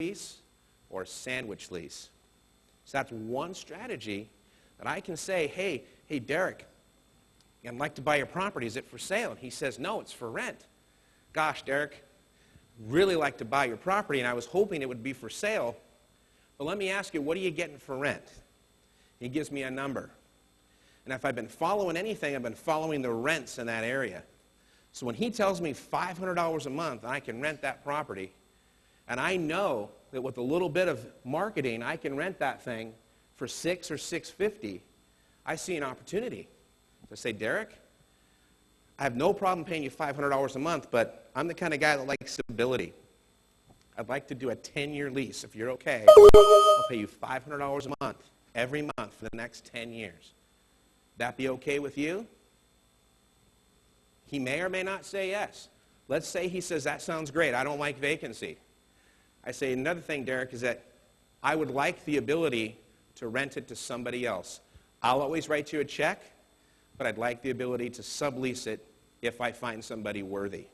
lease or sandwich lease. So that's one strategy that I can say, hey, Derek, I'd like to buy your property. Is it for sale? And he says, no, it's for rent. Gosh, Derek, really like to buy your property, and I was hoping it would be for sale. But let me ask you, what are you getting for rent? He gives me a number. And if I've been following anything, I've been following the rents in that area. So when he tells me $500 a month, I can rent that property, and I know that with a little bit of marketing, I can rent that thing for $600 or $650, I see an opportunity to say, Derek, I have no problem paying you $500 a month, but I'm the kind of guy that likes stability. I'd like to do a 10-year lease. If you're okay, I'll pay you $500 a month, every month for the next 10 years. That be okay with you? He may or may not say yes. Let's say he says, that sounds great. I don't like vacancy. I say, another thing, Derek, is that I would like the ability to rent it to somebody else. I'll always write you a check, but I'd like the ability to sublease it if I find somebody worthy.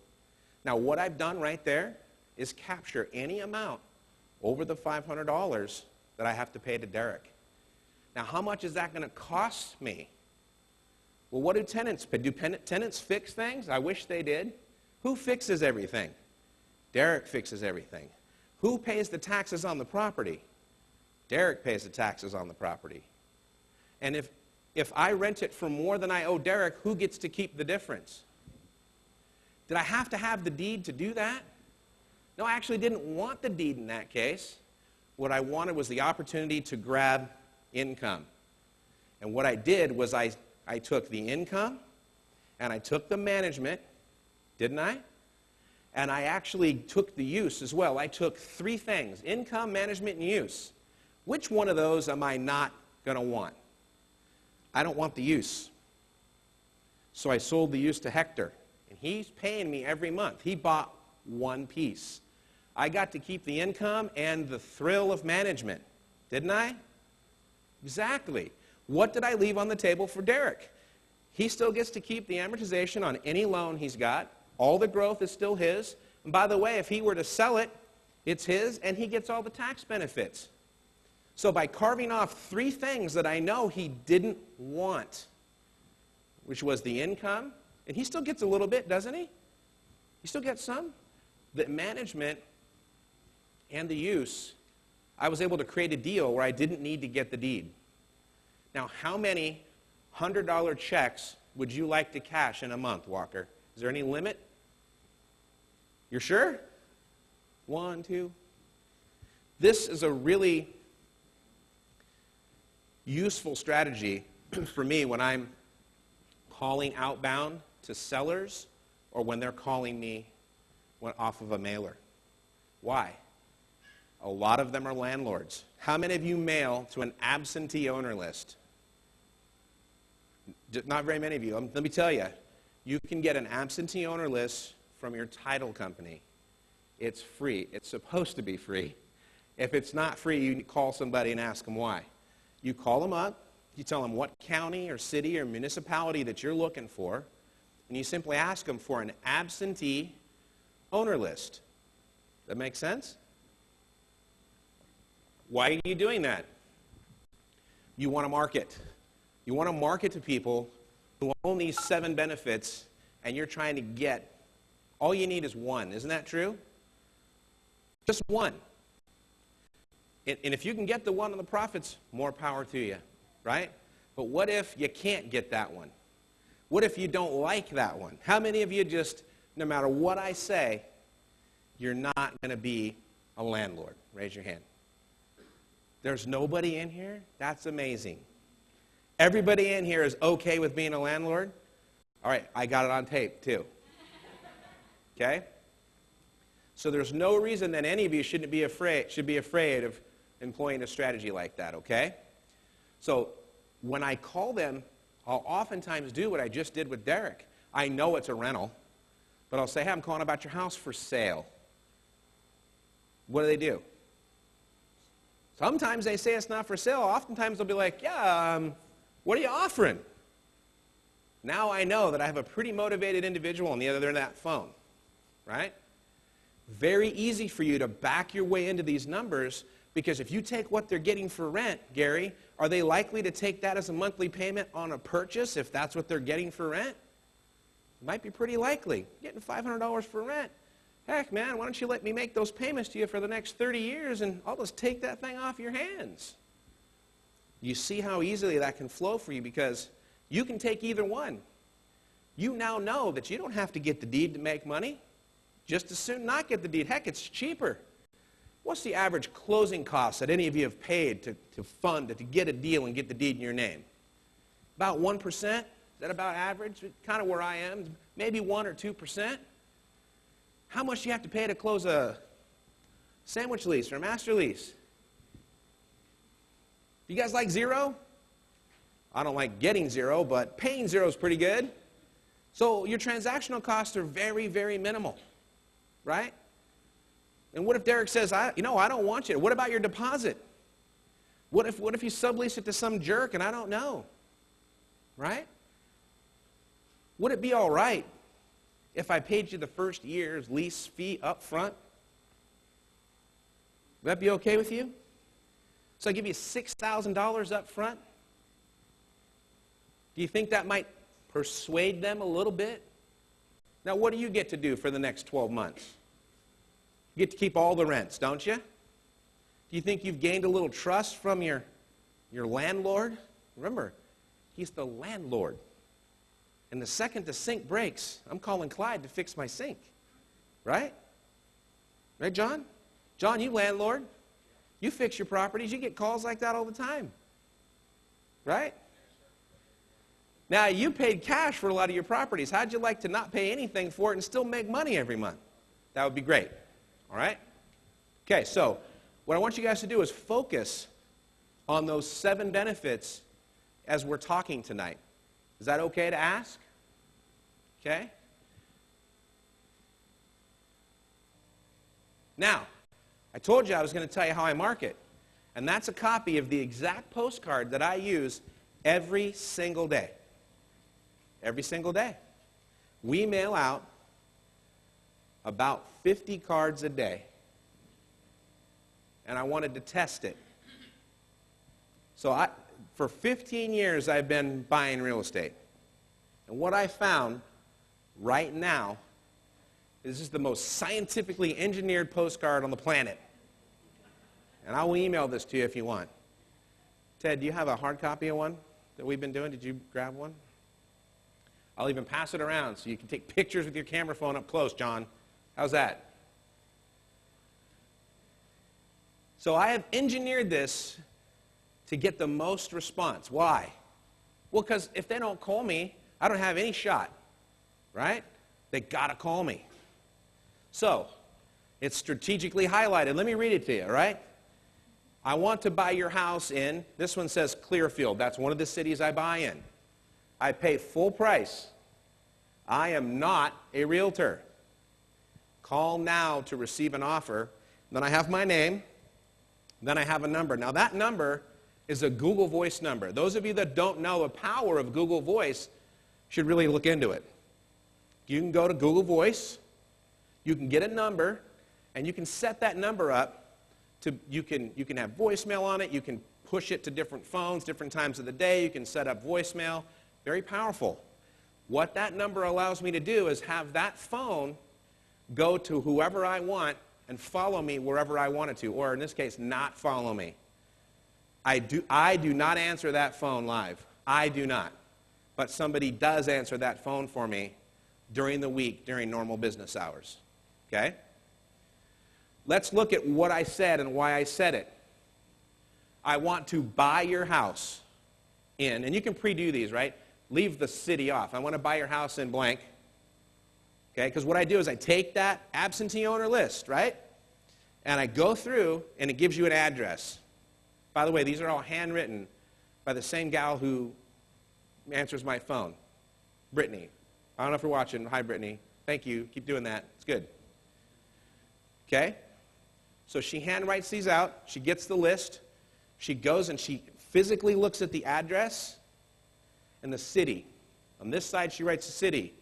Now, what I've done right there is capture any amount over the $500 that I have to pay to Derek. Now, how much is that going to cost me? Well, what do tenants pay? Do tenants fix things? I wish they did. Who fixes everything? Derek fixes everything. Who pays the taxes on the property? Derek pays the taxes on the property. And if I rent it for more than I owe Derek, who gets to keep the difference? Did I have to have the deed to do that? No, I actually didn't want the deed in that case. What I wanted was the opportunity to grab income. And what I did was I took the income and I took the management, didn't I? And I actually took the use as well. I took three things: income, management, and use. Which one of those am I not going to want? I don't want the use. So I sold the use to Hector, and he's paying me every month. He bought one piece. I got to keep the income and the thrill of management, didn't I? Exactly. What did I leave on the table for Derek? He still gets to keep the amortization on any loan he's got. All the growth is still his. And by the way, if he were to sell it, it's his, and he gets all the tax benefits. So by carving off three things that I know he didn't want, which was the income, and he still gets a little bit, doesn't he? He still gets some. The management and the use, I was able to create a deal where I didn't need to get the deed. Now, how many $100 checks would you like to cash in a month, Walker? Is there any limit? You're sure? 1, 2. This is a really useful strategy for me when I'm calling outbound to sellers or when they're calling me off of a mailer. Why? A lot of them are landlords. How many of you mail to an absentee owner list? Not very many of you. Let me tell you, you can get an absentee owner list from your title company. It's free. It's supposed to be free. If it's not free, you call somebody and ask them why. You call them up, you tell them what county or city or municipality that you're looking for, and you simply ask them for an absentee owner list. That make sense? Why are you doing that? You want to market. You want to market to people who own these 7 benefits, and you're trying to get, all you need is one. Isn't that true? Just one. And if you can get the one on the profits, more power to you, right? But what if you can't get that one? What if you don't like that one? How many of you just, no matter what I say, you're not going to be a landlord? Raise your hand. There's nobody in here? That's amazing. Everybody in here is okay with being a landlord? All right, I got it on tape too. Okay? So there's no reason that any of you should be afraid of employing a strategy like that, okay? So when I call them, I'll oftentimes do what I just did with Derek. I know it's a rental, but I'll say, hey, I'm calling about your house for sale. What do? Sometimes they say it's not for sale. Oftentimes they'll be like, yeah, what are you offering? Now I know that I have a pretty motivated individual on the other end of that phone, right? Very easy for you to back your way into these numbers, because if you take what they're getting for rent, Gary, are they likely to take that as a monthly payment on a purchase if that's what they're getting for rent? It might be pretty likely. Getting $500 for rent. Heck, man, why don't you let me make those payments to you for the next 30 years and I'll just take that thing off your hands. You see how easily that can flow for you, because you can take either one. You now know that you don't have to get the deed to make money. Just as soon not get the deed. Heck, it's cheaper. What's the average closing cost that any of you have paid to fund, to get a deal and get the deed in your name? About 1%? Is that about average? Kind of where I am. Maybe 1 or 2%. How much do you have to pay to close a sandwich lease or a master lease? You guys like zero? I don't like getting zero, but paying zero is pretty good. So your transactional costs are very, very minimal, right? And what if Derek says, I don't want you? What about your deposit? What if you sublease it to some jerk and I don't know, right? Would it be all right if I paid you the first year's lease fee up front? Would that be okay with you? So I give you $6,000 up front. Do you think that might persuade them a little bit? Now, what do you get to do for the next 12 months? You get to keep all the rents, don't you? Do you think you've gained a little trust from your landlord? Remember, he's the landlord. And the second the sink breaks, I'm calling Clyde to fix my sink. Right? Right, John? John, you landlord. You fix your properties. You get calls like that all the time. Right? Now, you paid cash for a lot of your properties. How'd you like to not pay anything for it and still make money every month? That would be great. All right? Okay, so what I want you guys to do is focus on those 7 benefits as we're talking tonight. Is that okay to ask? Okay? Now, I told you I was going to tell you how I market. And that's a copy of the exact postcard that I use every single day. Every single day. We mail out about 50 cards a day. And I wanted to test it. So for 15 years, I've been buying real estate. And what I found right now is this is the most scientifically engineered postcard on the planet. And I will email this to you if you want. Ted, do you have a hard copy of one that we've been doing? Did you grab one? I'll even pass it around so you can take pictures with your camera phone up close, John. How's that? So I have engineered this to get the most response. Why? Well, because if they don't call me, I don't have any shot, right? They got to call me. So it's strategically highlighted. Let me read it to you, all right? I want to buy your house in, this one says Clearfield. That's one of the cities I buy in. I pay full price. I am not a realtor. Call now to receive an offer. Then I have my name. Then I have a number. Now that number is a Google Voice number. Those of you that don't know the power of Google Voice should really look into it. You can go to Google Voice, you can get a number, and you can set that number up to, you can have voicemail on it, you can push it to different phones, different times of the day, you can set up voicemail. Very powerful. What that number allows me to do is have that phone go to whoever I want and follow me wherever I want it to, or in this case, not follow me. I do not answer that phone live. I do not. But somebody does answer that phone for me during the week, during normal business hours. Okay? Let's look at what I said and why I said it. I want to buy your house in, and you can pre-do these, right? Leave the city off. I want to buy your house in blank. Okay? Because what I do is I take that absentee owner list, right? And I go through, and it gives you an address. By the way, these are all handwritten by the same gal who answers my phone, Brittany. I don't know if you're watching. Hi, Brittany. Thank you. Keep doing that. It's good. Okay? So she handwrites these out. She gets the list. She goes and she physically looks at the address and the city. On this side, she writes the city.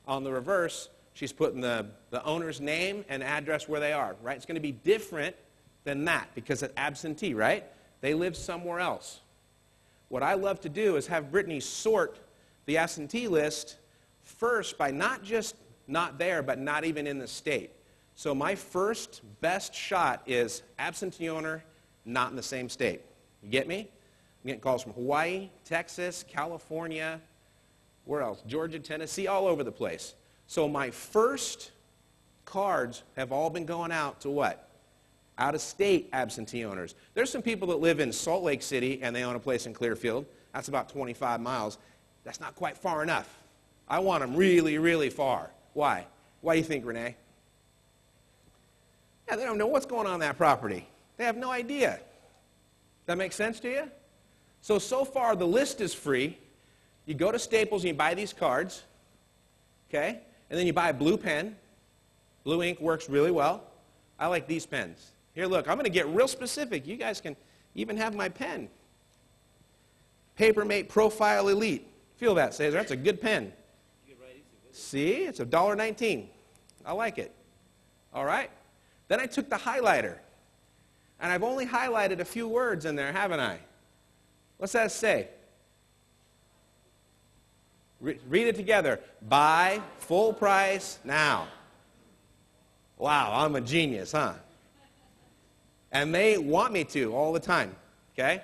On the reverse, she's putting the owner's name and address where they are, right? It's going to be different than that because it's absentee, right? They live somewhere else. What I love to do is have Brittany sort the absentee list first by not just not there, but not even in the state. So my first best shot is absentee owner, not in the same state. You get me? I'm getting calls from Hawaii, Texas, California, where else? Georgia, Tennessee, all over the place. So my first cards have all been going out to what? Out-of-state absentee owners. There's some people that live in Salt Lake City and they own a place in Clearfield. That's about 25 miles. That's not quite far enough. I want them really, really far. Why? Why do you think, Renee? Yeah, they don't know what's going on that property. They have no idea. That make sense to you? So far the list is free. You go to Staples and you buy these cards, okay? And then you buy a blue pen. Blue ink works really well. I like these pens. Here, look, I'm going to get real specific. You guys can even have my pen. Papermate Profile Elite. Feel that, Cesar. That's a good pen. See, it's $1.19. I like it. All right? Then I took the highlighter. And I've only highlighted a few words in there, haven't I? What's that say? Read it together. Buy full price now. Wow, I'm a genius, huh? And they want me to all the time, okay?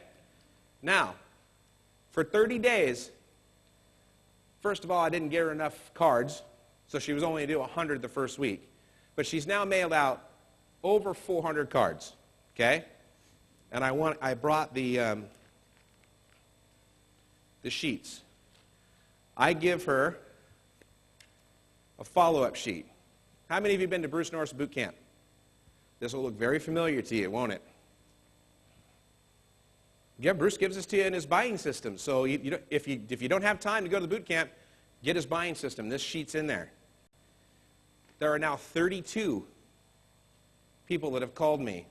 Now, for 30 days, first of all, I didn't get her enough cards, so she was only to do 100 the first week. But she's now mailed out over 400 cards, okay? And I brought the sheets. I give her a follow-up sheet. How many of you have been to Bruce Norris Boot Camp? This will look very familiar to you, won't it? Yeah, Bruce gives this to you in his buying system. So if you don't have time to go to the boot camp, get his buying system. This sheet's in there. There are now 32 people that have called me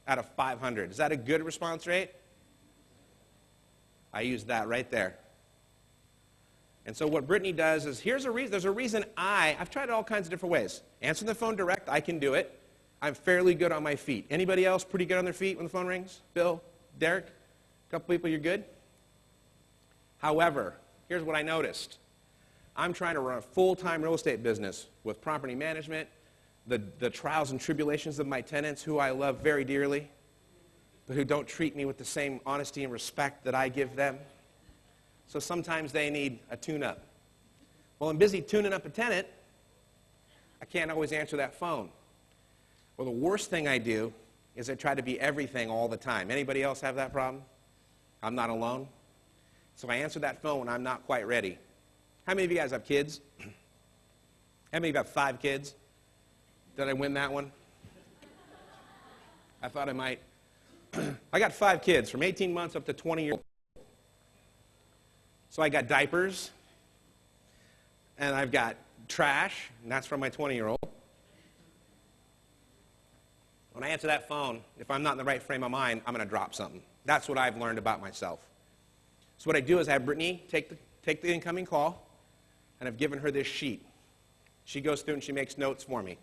out of 500. Is that a good response rate? I use that right there. And so what Brittany does is, there's a reason I've tried it all kinds of different ways. Answering the phone direct, I can do it. I'm fairly good on my feet. Anybody else pretty good on their feet when the phone rings? Bill? Derek? A couple people, you're good? However, here's what I noticed. I'm trying to run a full-time real estate business with property management, the trials and tribulations of my tenants, who I love very dearly, but who don't treat me with the same honesty and respect that I give them. So sometimes they need a tune-up. Well, I'm busy tuning up a tenant. I can't always answer that phone. Well, the worst thing I do is I try to be everything all the time. Anybody else have that problem? I'm not alone. So I answer that phone when I'm not quite ready. How many of you guys have kids? How many of you have 5 kids? Did I win that one? I thought I might. I got 5 kids from 18 months up to 20 years old. So I got diapers, and I've got trash, and that's from my 20-year-old. When I answer that phone, if I'm not in the right frame of mind, I'm going to drop something. That's what I've learned about myself. So what I do is I have Brittany take the incoming call, and I've given her this sheet. She goes through and she makes notes for me.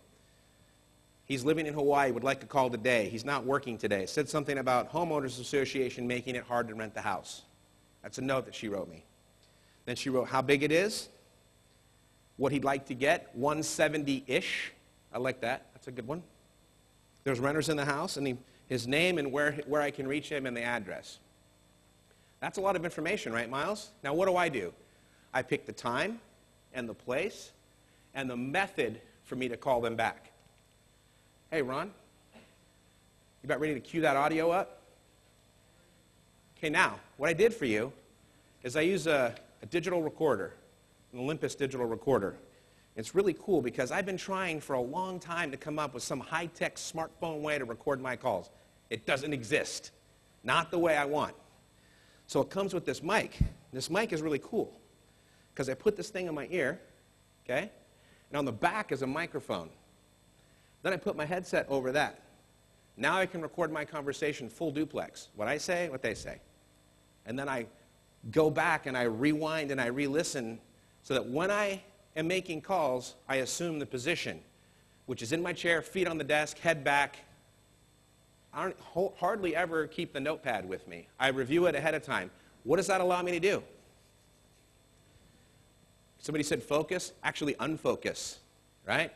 He's living in Hawaii, would like to call today. He's not working today. Said something about homeowners association making it hard to rent the house. That's a note that she wrote me. Then she wrote how big it is, what he'd like to get, 170-ish. I like that. That's a good one. There's renters in the house, and his name and where I can reach him and the address. That's a lot of information, right, Miles? Now, what do? I pick the time and the place and the method for me to call them back. Hey, Ron, you about ready to cue that audio up? Okay, now, what I did for you is I use a digital recorder, an Olympus digital recorder. It's really cool because I've been trying for a long time to come up with some high-tech smartphone way to record my calls. It doesn't exist. Not the way I want. So it comes with this mic. This mic is really cool because I put this thing in my ear, okay? And on the back is a microphone. Then I put my headset over that. Now I can record my conversation full duplex. What I say, what they say. And then I go back and I rewind and I re-listen so that when I am making calls, I assume the position, which is in my chair, feet on the desk, head back. I don't hardly ever keep the notepad with me. I review it ahead of time. What does that allow me to do? Somebody said focus, actually unfocus, right?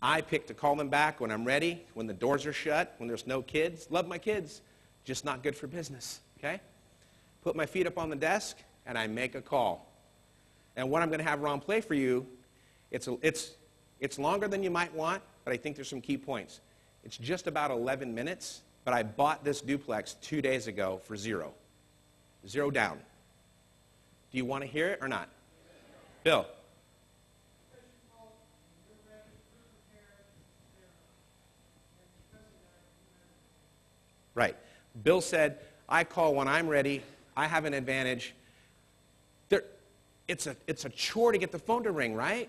I pick to call them back when I'm ready, when the doors are shut, when there's no kids. Love my kids, just not good for business, okay? Put my feet up on the desk, and I make a call. And what I'm going to have Ron play for you, it's longer than you might want, but I think there's some key points. It's just about 11 minutes, but I bought this duplex 2 days ago for $0. $0 down. Do you want to hear it or not? Bill. Right. Bill said, I call when I'm ready. I have an advantage. It's a chore to get the phone to ring, right?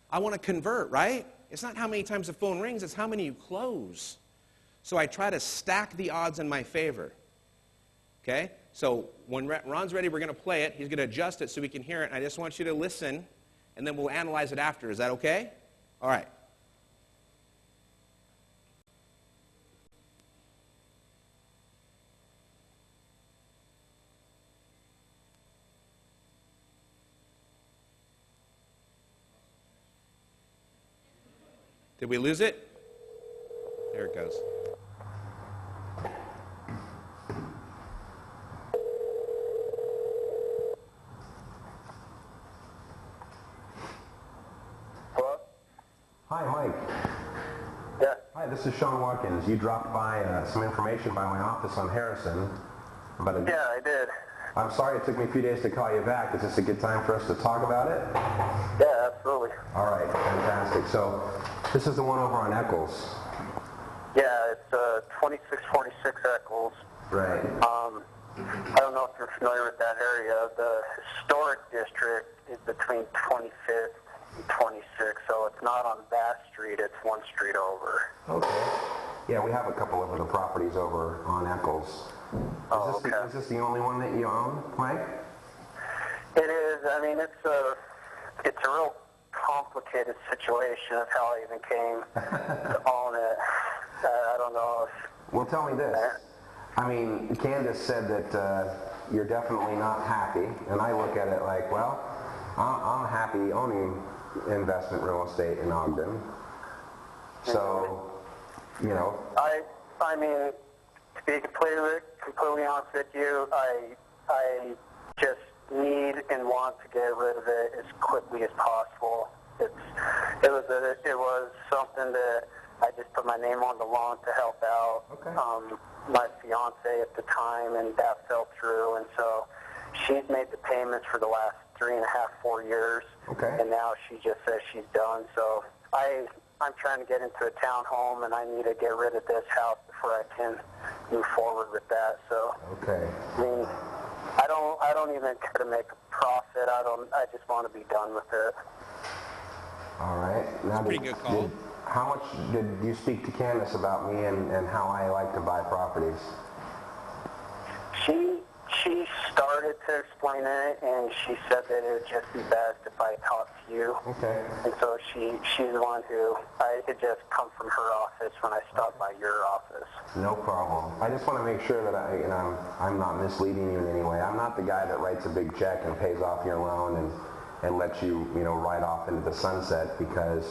I want to convert, right? It's not how many times the phone rings, it's how many you close. So I try to stack the odds in my favor. Okay? So when Ron's ready, we're going to play it. He's going to adjust it so we can hear it. And I just want you to listen, and then we'll analyze it after. Is that okay? All right. Did we lose it? There it goes. Hello? Hi, Mike. Yeah. Hi, this is Shawn Watkins. You dropped by some information by my office on Harrison. Yeah, I did. I'm sorry it took me a few days to call you back. Is this a good time for us to talk about it? Yeah, absolutely. All right, fantastic. So this is the one over on Eccles. Yeah, it's 2646 Eccles. Right. I don't know if you're familiar with that area. The historic district is between 25th and 26th, so it's not on that street, it's one street over. Okay. Yeah, we have a couple of other properties over on Eccles. Is this the only one that you own, Mike? It is. I mean, it's a real complicated situation of how I even came to own it. I don't know if... Well, tell me this. I mean, Candace said that you're definitely not happy, and I look at it like, well, I'm happy owning investment real estate in Ogden. So, you know... I mean, to be completely honest with you, I just need and want to get rid of it as quickly as possible. It was something that I just put my name on the loan to help out. Okay. My fiance at the time, and that fell through, and so she's made the payments for the last 3.5, 4 years. Okay. And now she just says she's done. So I'm trying to get into a townhome, and I need to get rid of this house before I can move forward with that. So, okay. I mean, I don't even care to make a profit. I just want to be done with it. All right. Now, Pretty good call. How much did you speak to Candace about me and how I like to buy properties? She started to explain it, and she said that it would just be best if I talked to you. Okay. And so she's the one who, it just come from her office when I stopped by your office. No problem. I just want to make sure that I'm not misleading you in any way. I'm not the guy that writes a big check and pays off your loan and lets you, ride off into the sunset, because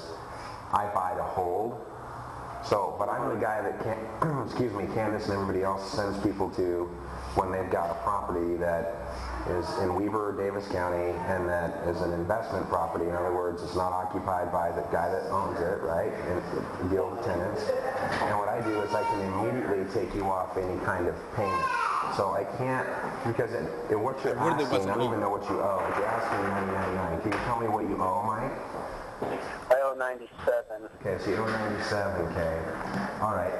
I buy to hold. So, but I'm the guy that Candace and everybody else sends people to when they've got a property that is in Weber or Davis County and that is an investment property. In other words, it's not occupied by the guy that owns it, right? And deal with tenants. And what I do is I can immediately take you off any kind of payment. So I can't, because what you're asking, I don't even know what you owe. You're asking $99.99. Can you tell me what you owe, Mike? I owe $97. Okay, so you owe $97K. All right.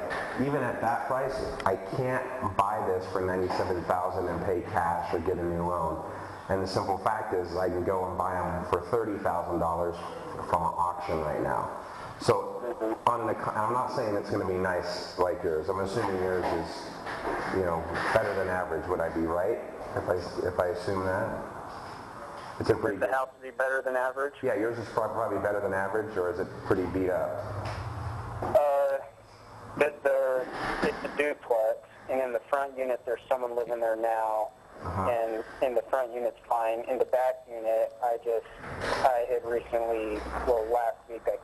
Even at that price, I can't buy this for $97,000 and pay cash or get a new loan. And the simple fact is, I can go and buy them for $30,000 from an auction right now. So, I'm not saying it's going to be nice like yours. I'm assuming yours is, better than average. Would I be right if I assume that? It's a pretty Is the house to be better than average? Yeah, yours is probably better than average, or is it pretty beat up? It's a duplex, and in the front unit there's someone living there now, and in the front unit's fine. In the back unit, I had recently, last week I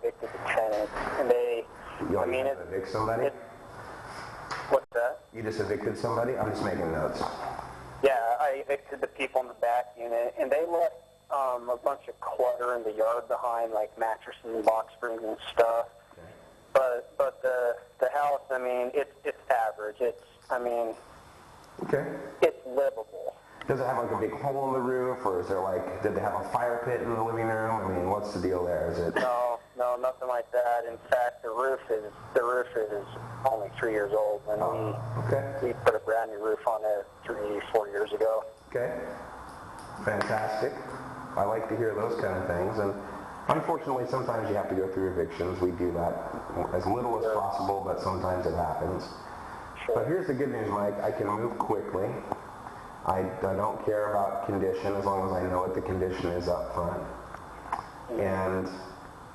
evicted the tenants, and evict somebody? What's that? You just evicted somebody? I'm just making notes. Yeah, I evicted the people in the back unit, and they left a bunch of clutter in the yard behind, like mattresses and box springs and stuff. Okay. But the house, I mean, it's average. It's livable. Does it have like a big hole in the roof, or is there did they have a fire pit in the living room? I mean, what's the deal there? Is it? No, nothing like that. In fact, the roof is only 3 years old, and we put a brand new roof on it 3-4 years ago. Okay, fantastic. I like to hear those kind of things, and unfortunately, sometimes you have to go through evictions. We do that as little as possible, but sometimes it happens. Sure. But here's the good news, Mike. I can move quickly. I don't care about condition as long as I know what the condition is up front. And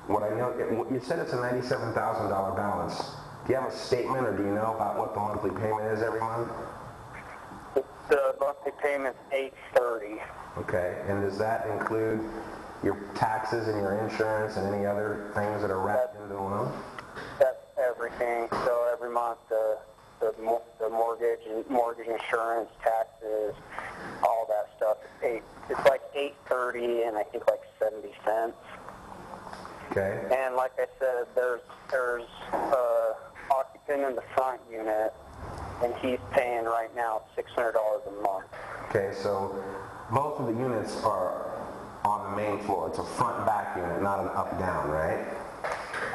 what I know, you said it's a $97,000 balance. Do you have a statement, or do you know about what the monthly payment is every month? The monthly payment's $830. Okay, and does that include your taxes and your insurance and any other things that are wrapped into the loan? That's everything. So every month, the mortgage insurance, taxes, all that stuff. It's like $830 and I think like 70 cents. Okay. And like I said, there's occupant in the front unit, and he's paying right now $600 a month. Okay, so both of the units are on the main floor. It's a front-back unit, not an up-down, right?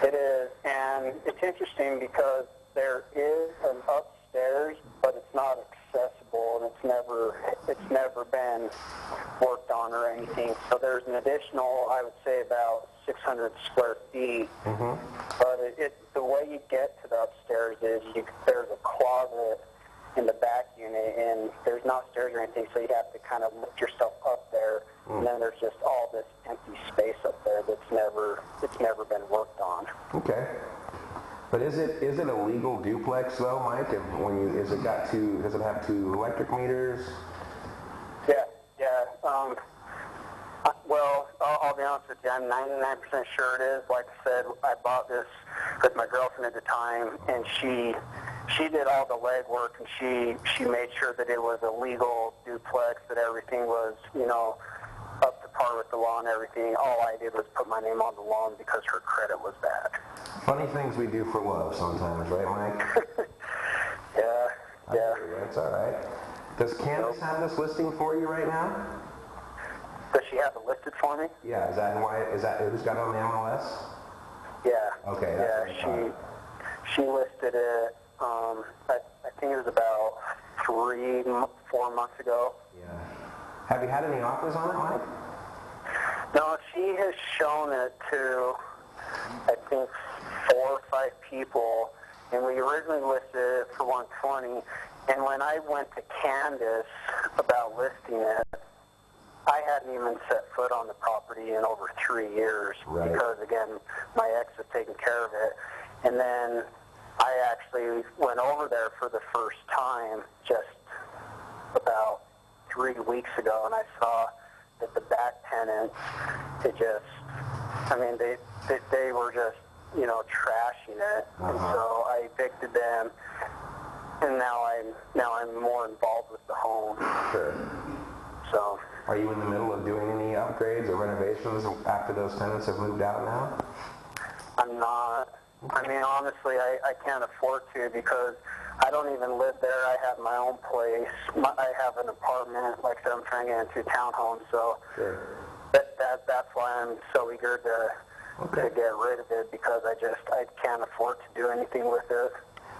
It is, and it's interesting because there is an upstairs, but it's not accessible, and it's never been worked on or anything. So there's an additional, I would say, about 600 square feet. But the way you get to the upstairs is there's a closet in the back unit, and there's not stairs or anything, so you have to kind of lift yourself up there, and then there's just all this empty space up there that's never been worked on. Okay. But is it a legal duplex though, Mike? Does it have 2 electric meters? Yeah. Well, I'll be honest with you. I'm 99% sure it is. Like I said, I bought this with my girlfriend at the time, and she did all the legwork, and she made sure that it was a legal duplex, that everything was, up to par with the law and everything. All I did was put my name on the loan because her credit was bad. Funny things we do for love sometimes, right, Mike? Yeah. That's all right. Does Candace have this listing for you right now? Does she have it listed for me? Yeah. Is that who's got it on the MLS? Yeah. Okay. Yeah. She listed it. I think it was about 3-4 months ago. Yeah. Have you had any offers on it, Mike? No, she has shown it to, I think, 4 or 5 people, and we originally listed it for $120. And when I went to Candace about listing it, I hadn't even set foot on the property in over 3 years. Right. Because, again, my ex had taken care of it. And then I actually went over there for the first time just about 3 weeks ago, and I saw that the back tenants, they were just, trashing it. And so I evicted them, and now I'm more involved with the home. Sure. So. Are you in the middle of doing any upgrades or renovations after those tenants have moved out now? I'm not. I mean, honestly, I can't afford to because I don't even live there. I have my own place. I have an apartment. Like I said, I'm trying to get into a townhome, so sure. That's why I'm so eager to get rid of it, because I can't afford to do anything with it.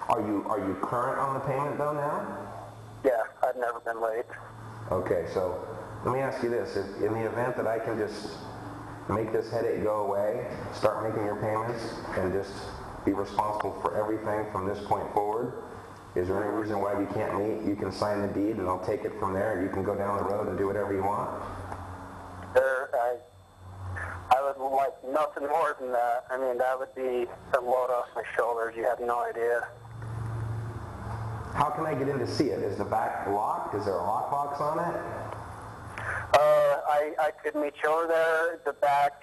Are you current on the payment though now? Yeah, I've never been late. Okay, so let me ask you this. In the event that I can just make this headache go away, start making your payments, and just be responsible for everything from this point forward, is there any reason why we can't meet? You can sign the deed and I'll take it from there, and you can go down the road and do whatever you want? nothing more than that. I mean, that would be a load off my shoulders. You have no idea. How can I get in to see it? Is the back locked? Is there a lockbox on it? I could meet you over there. The back,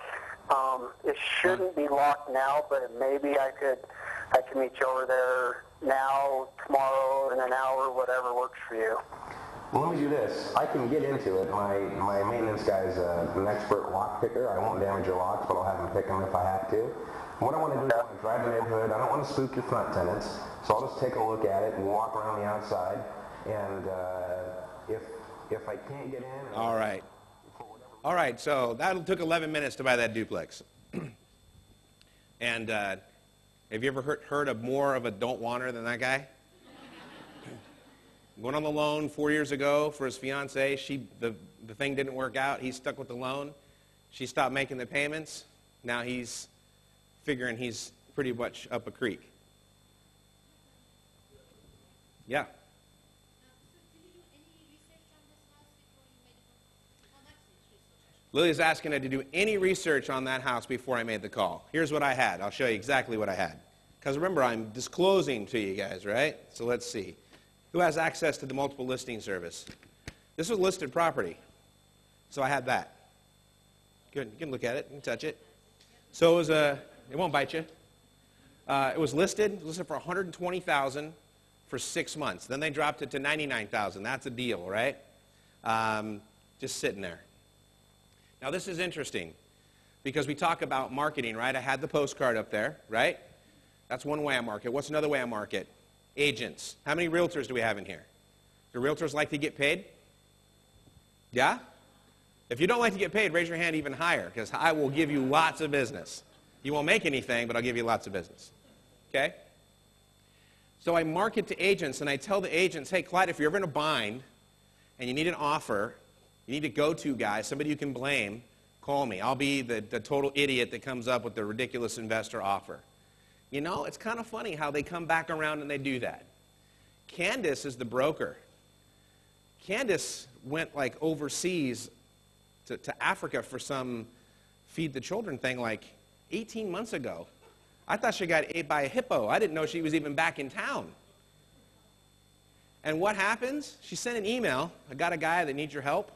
it shouldn't be locked now, but maybe I could meet you over there now, tomorrow, in an hour, whatever works for you. Well, let me do this. I can get into it. My maintenance guy's an expert lock picker. I won't damage your locks, but I'll have him pick them if I have to. What I want to do is I want to drive the neighborhood. I don't want to spook your front tenants, so I'll just take a look at it and walk around the outside. And if I can't get in... All right. All right, so that took 11 minutes to buy that duplex. And have you ever heard of more of a don't wanter than that guy? Went on the loan 4 years ago for his fiancée. The thing didn't work out. He stuck with the loan. She stopped making the payments. Now he's figuring he's pretty much up a creek. Yeah. Lily's asking her to do any research on that house before I made the call. Here's what I had. I'll show you exactly what I had. Because remember, I'm disclosing to you guys, right? So let's see. Who has access to the multiple listing service? This was listed property. So I had that. Good. You can look at it. You can touch it. So it was it won't bite you. It was listed for $120,000 for 6 months. Then they dropped it to $99,000. That's a deal, right? Just sitting there. Now this is interesting because we talk about marketing, right? I had the postcard up there, right? That's one way I market. What's another way I market? Agents. How many realtors do we have in here? Do realtors like to get paid? Yeah? If you don't like to get paid, raise your hand even higher because I will give you lots of business. You won't make anything, but I'll give you lots of business. Okay? So I market to agents and I tell the agents, hey, Clyde, if you're ever in a bind and you need an offer, you need a go-to guy, somebody you can blame, call me. I'll be the total idiot that comes up with the ridiculous investor offer. You know, it's kind of funny how they come back around and they do that. Candace is the broker. Candace went like overseas to Africa for some feed the children thing like 18 months ago. I thought she got ate by a hippo. I didn't know she was even back in town. And what happens? She sent an email. I got a guy that needs your help.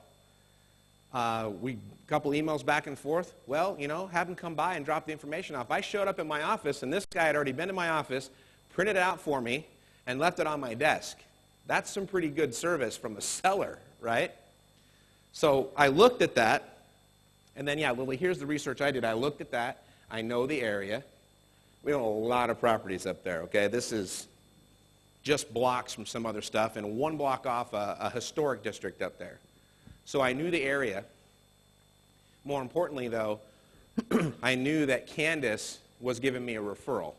We couple emails back and forth. Well, you know, have him come by and drop the information off. I showed up in my office, and this guy had already been in my office, printed it out for me, and left it on my desk. That's some pretty good service from a seller, right? So I looked at that, and then, yeah, Lily, here's the research I did. I looked at that. I know the area. We own a lot of properties up there, okay? This is just blocks from some other stuff, and one block off a historic district up there. So I knew the area. More importantly, though, I knew that Candace was giving me a referral.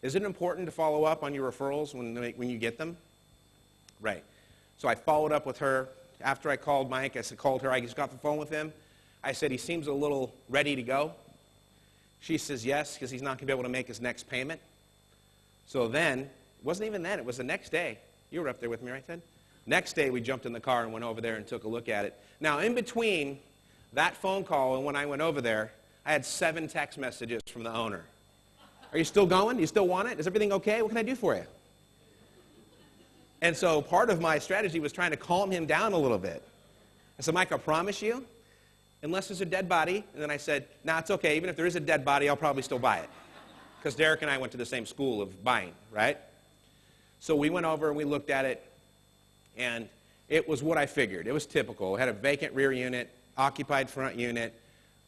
Is it important to follow up on your referrals when you get them? Right. So I followed up with her. After I called Mike, called her. I just got the phone with him. I said, he seems a little ready to go. She says yes, because he's not going to be able to make his next payment. So then, it wasn't even then. It was the next day. You were up there with me, right, Ted? Next day, we jumped in the car and went over there and took a look at it. Now, in between that phone call and when I went over there, I had 7 text messages from the owner. Are you still going? Do you still want it? Is everything okay? What can I do for you? And so part of my strategy was trying to calm him down a little bit. I said, Mike, I promise you, unless there's a dead body, and then I said, nah, it's okay. Even if there is a dead body, I'll probably still buy it. Because Derek and I went to the same school of buying, right? So we went over and we looked at it. And it was what I figured. It was typical. It had a vacant rear unit, occupied front unit,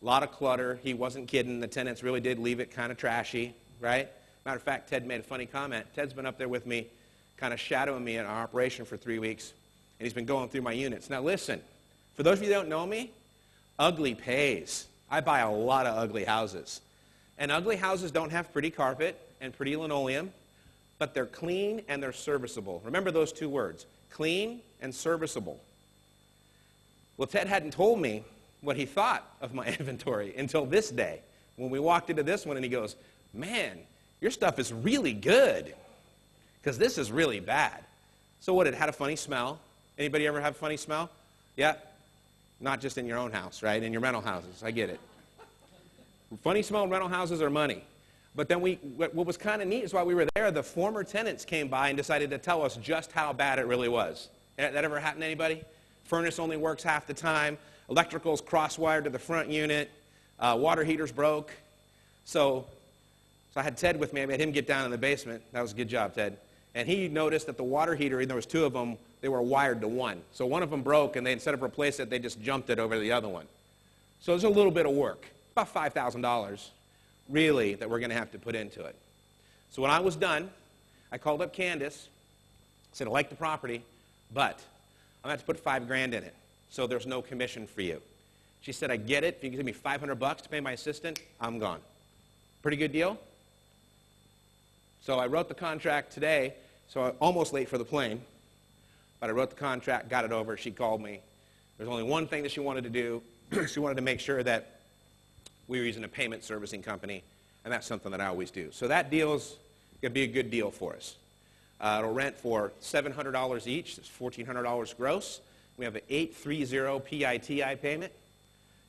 a lot of clutter. He wasn't kidding. The tenants really did leave it kind of trashy, right? Matter of fact, Ted made a funny comment. Ted's been up there with me, kind of shadowing me in our operation for 3 weeks, and he's been going through my units. Now listen, for those of you that don't know me, ugly pays. I buy a lot of ugly houses. And ugly houses don't have pretty carpet and pretty linoleum, but they're clean and they're serviceable. Remember those 2 words. Clean and serviceable. Well, Ted hadn't told me what he thought of my inventory until this day. When we walked into this one and he goes, man, your stuff is really good because this is really bad. So what, it had a funny smell. Anybody ever have a funny smell? Yeah? Not just in your own house, right? In your rental houses. I get it. Funny small rental houses are money. But then what was kind of neat is while we were there, the former tenants came by and decided to tell us just how bad it really was. That ever happened to anybody? Furnace only works half the time. Electrical's cross-wired to the front unit. Water heater's broke. So I had Ted with me. I made him get down in the basement. That was a good job, Ted. And he noticed that the water heater, and there was two of them, they were wired to one. So one of them broke, and instead of replace it, they just jumped it over the other one. So there's a little bit of work, about $5,000, really, that we're going to have to put into it. So when I was done, I called up Candace, said, I like the property, but I'm going to have to put $5,000 in it, so there's no commission for you. She said, I get it. If you can give me $500 to pay my assistant, I'm gone. Pretty good deal? So I wrote the contract today, so I'm almost late for the plane, but I wrote the contract, got it over. She called me. There's only one thing that she wanted to do. She wanted to make sure that we were using a payment servicing company, and that's something that I always do. So that deal's going to be a good deal for us. It'll rent for $700 each. It's $1,400 gross. We have an 830 PITI payment,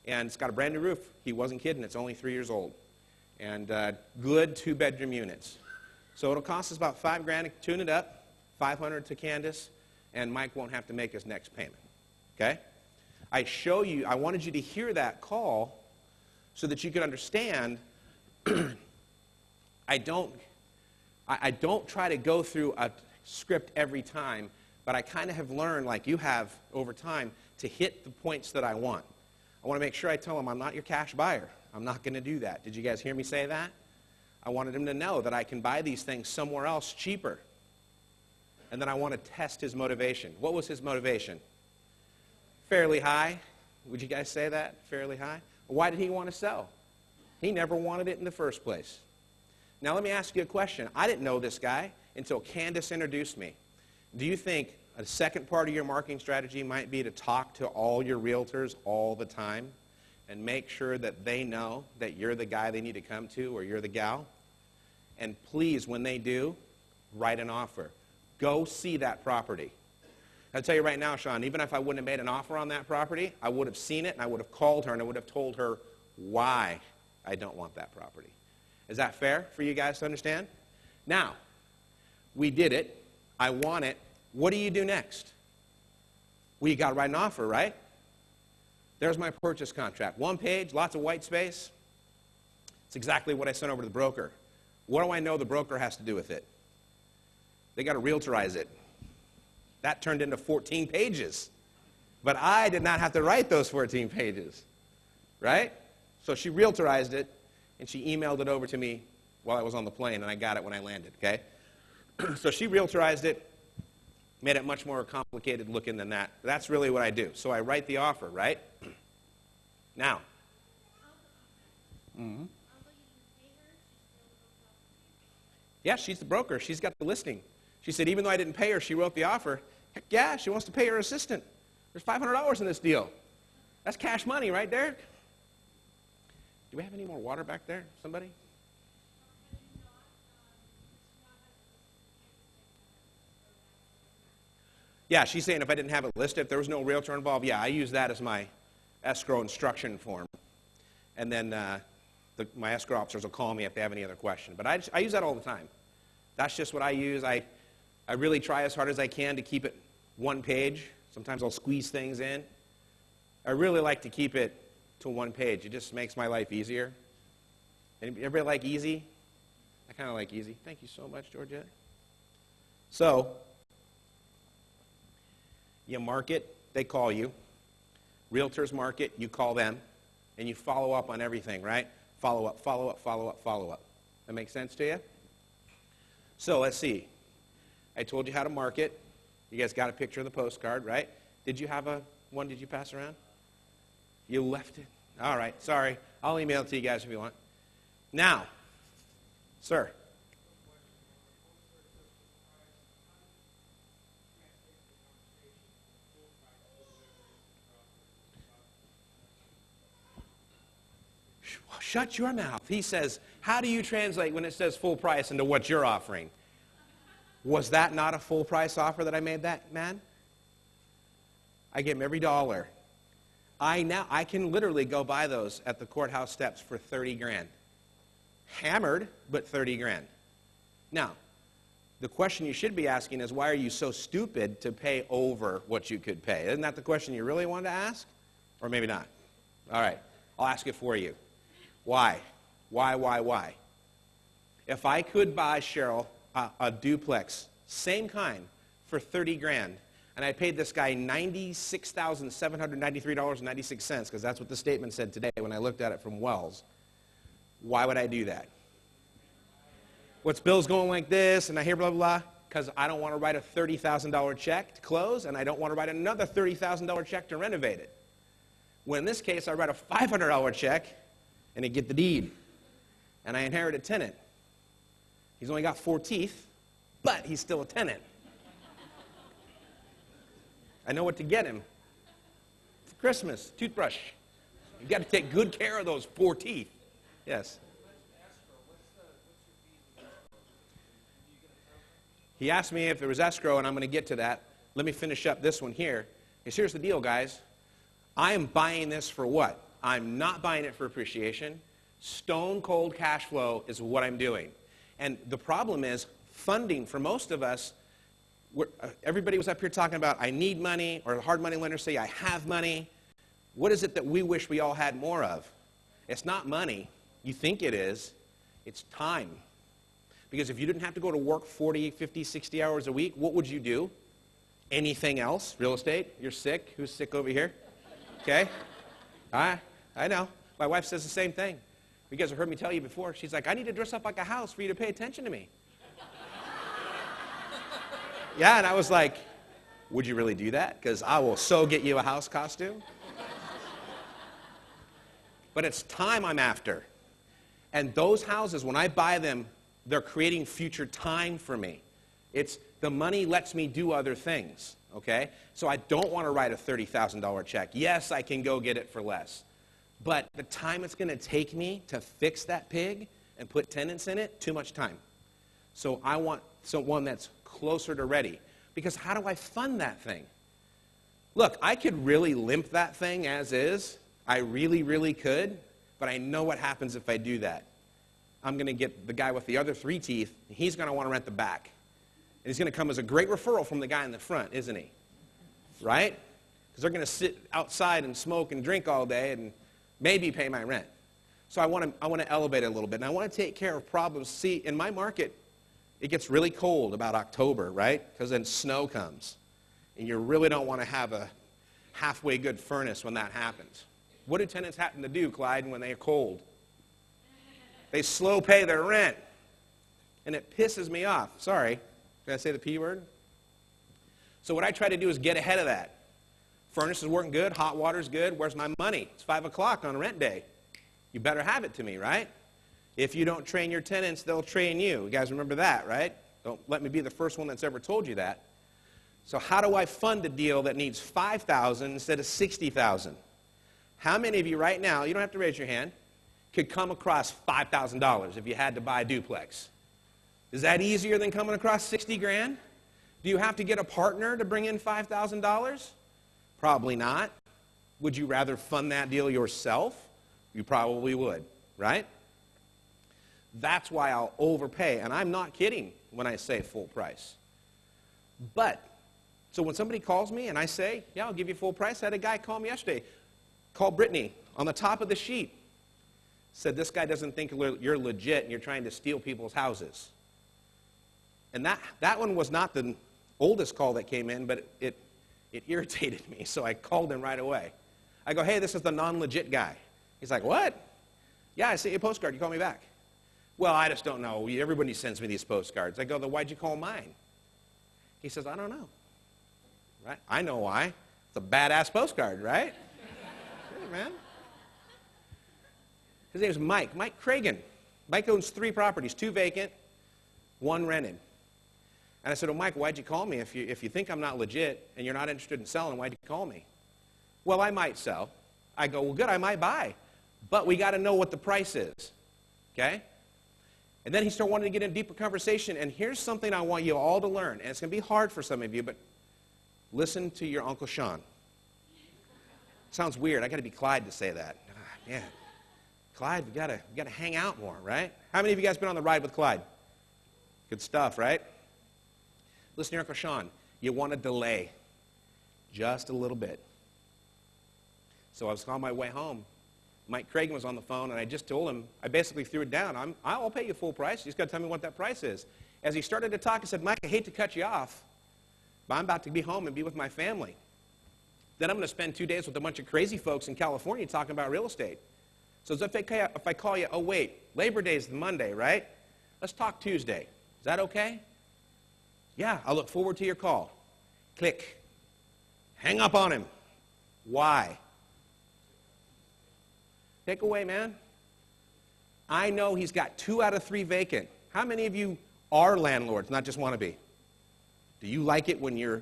and it's got a brand new roof. He wasn't kidding. It's only 3 years old. And good 2-bedroom units. So it'll cost us about $5,000 to tune it up, $500 to Candace, and Mike won't have to make his next payment. Okay? I wanted you to hear that call so that you could understand I don't try to go through a script every time, but I kind of have learned, like you have over time, to hit the points that I want. I want to make sure I tell them I'm not your cash buyer. I'm not going to do that. Did you guys hear me say that? I wanted him to know that I can buy these things somewhere else cheaper. And then I want to test his motivation. What was his motivation? Fairly high. Would you guys say that? Fairly high? Why did he want to sell? He never wanted it in the first place. Now let me ask you a question. I didn't know this guy until Candace introduced me. Do you think a second part of your marketing strategy might be to talk to all your realtors all the time and make sure that they know that you're the guy they need to come to or you're the gal? And please, when they do, write an offer. Go see that property. I'll tell you right now, Shawn, even if I wouldn't have made an offer on that property, I would have seen it and I would have called her and I would have told her why I don't want that property. Is that fair for you guys to understand? Now, we did it. I want it. What do you do next? Well, you got to write an offer, right? There's my purchase contract. 1 page, lots of white space. It's exactly what I sent over to the broker. What do I know the broker has to do with it? They got to realtorize it. That turned into 14 pages. But I did not have to write those 14 pages, right? So she realtorized it, and she emailed it over to me while I was on the plane, and I got it when I landed, okay? So she realtorized it, made it much more complicated looking than that. That's really what I do. So I write the offer, right? Now. Mm-hmm. Yeah, she's the broker. She's got the listing. She said, even though I didn't pay her, she wrote the offer. Heck yeah, she wants to pay her assistant. There's $500 in this deal. That's cash money, right, Derek? Do we have any more water back there? Somebody? Yeah, she's saying if I didn't have it listed, if there was no realtor involved, yeah, I use that as my escrow instruction form. And then my escrow officers will call me if they have any other question. But I use that all the time. That's just what I use. I really try as hard as I can to keep it 1 page. Sometimes I'll squeeze things in. I really like to keep it to 1 page. It just makes my life easier. Everybody like easy? I kind of like easy. Thank you so much, Georgette. So, you market, they call you. Realtors market, you call them. And you follow up on everything, right? Follow up, follow up, follow up, follow up. That make sense to you? So, let's see. I told you how to market. You guys got a picture of the postcard, right? Did you have one? Did you pass around? You left it. All right, sorry. I'll email it to you guys if you want. Now, sir. Shut your mouth. He says, how do you translate when it says full price into what you're offering? Was that not a full price offer that I made that man? I gave him every dollar. I can literally go buy those at the courthouse steps for 30 grand. Hammered, but 30 grand. Now, the question you should be asking is, why are you so stupid to pay over what you could pay? Isn't that the question you really wanted to ask? Or maybe not. All right, I'll ask it for you. Why? Why? If I could buy, Cheryl, a duplex, same kind, for 30 grand, and I paid this guy $96,793.96, because that's what the statement said today when I looked at it from Wells, why would I do that? What's bills going like this, and I hear blah, blah, blah? Because I don't want to write a $30,000 check to close, and I don't want to write another $30,000 check to renovate it. Well, in this case, I write a $500 check, and I get the deed. And I inherit a tenant. He's only got 4 teeth, but he's still a tenant. I know what to get him. For Christmas, toothbrush. You've got to take good care of those 4 teeth. Yes. He asked me if there was escrow, and I'm going to get to that. Let me finish up this one here. Because here's the deal, guys. I am buying this for what? I'm not buying it for appreciation. Stone cold cash flow is what I'm doing. And the problem is funding. For most of us, everybody was up here talking about, I need money, or hard money lenders say, I have money. What is it that we wish we all had more of? It's not money. You think it is. It's time. Because if you didn't have to go to work 40, 50, 60 hours a week, what would you do? Anything else? Real estate? You're sick? Who's sick over here? Okay? I know. My wife says the same thing. You guys have heard me tell you before. She's like, I need to dress up like a house for you to pay attention to me. Yeah, and I was like, would you really do that? Because I will so get you a house costume. But it's time I'm after. And those houses, when I buy them, they're creating future time for me. The money lets me do other things, okay? So I don't want to write a $30,000 check. Yes, I can go get it for less. But the time it's going to take me to fix that pig and put tenants in it, too much time. So I want one that's closer to ready. Because how do I fund that thing? Look, I could really limp that thing as is. I really, really could. But I know what happens if I do that. I'm going to get the guy with the other 3 teeth, and he's going to want to rent the back. And he's going to come as a great referral from the guy in the front, isn't he? Right? Because they're going to sit outside and smoke and drink all day and maybe pay my rent. So I want to elevate it a little bit. And I want to take care of problems. See, in my market, it gets really cold about October, right? Because then snow comes. And you really don't want to have a halfway good furnace when that happens. What do tenants happen to do, Clyde, when they're cold? They slow pay their rent. And it pisses me off. Sorry. Did I say the P word? So what I try to do is get ahead of that. Furnace is working good. Hot water's good. Where's my money? It's 5 o'clock on rent day. You better have it to me, right? If you don't train your tenants, they'll train you. You guys remember that, right? Don't let me be the first one that's ever told you that. So how do I fund a deal that needs $5,000 instead of $60,000? How many of you right now, you don't have to raise your hand, could come across $5,000 if you had to buy a duplex? Is that easier than coming across 60 grand? Do you have to get a partner to bring in $5,000? Probably not. Would you rather fund that deal yourself? You probably would, right? That's why I'll overpay, and I'm not kidding when I say full price. But, so when somebody calls me and I say, yeah, I'll give you full price, I had a guy call me yesterday, called Brittany, on the top of the sheet, said this guy doesn't think you're legit and you're trying to steal people's houses. And that one was not the oldest call that came in, but it irritated me, so I called him right away. I go, hey, this is the non-legit guy. He's like, what? Yeah, I sent you a postcard. You call me back. Well, I just don't know. Everybody sends me these postcards. I go, then why'd you call mine? He says, I don't know. Right? I know why. It's a badass postcard, right? Hey, man. His name's Mike. Mike Cragen. Mike owns 3 properties, 2 vacant, 1 rented. And I said, well, Mike, why'd you call me? If you think I'm not legit and you're not interested in selling, why'd you call me? Well, I might sell. I go, well, good, I might buy. But we got to know what the price is. Okay? And then he started wanting to get in a deeper conversation. And here's something I want you all to learn. And it's going to be hard for some of you, but listen to your Uncle Shawn. Sounds weird. I got to be Clyde to say that. Man, Clyde, we got to hang out more, right? How many of you guys been on the ride with Clyde? Good stuff, right? Listen here, Uncle Shawn. You want to delay just a little bit. So I was on my way home. Mike Cragen was on the phone, and I just told him, I basically threw it down. I'll pay you full price. You just got to tell me what that price is. As he started to talk, I said, Mike, I hate to cut you off, but I'm about to be home and be with my family. Then I'm going to spend 2 days with a bunch of crazy folks in California talking about real estate. So if I call you, oh, wait, Labor Day is the Monday, right? Let's talk Tuesday. Is that okay? Yeah, I'll look forward to your call. Click. Hang up on him. Why? Take away, man. I know he's got 2 out of 3 vacant. How many of you are landlords, not just want to be? Do you like it when you're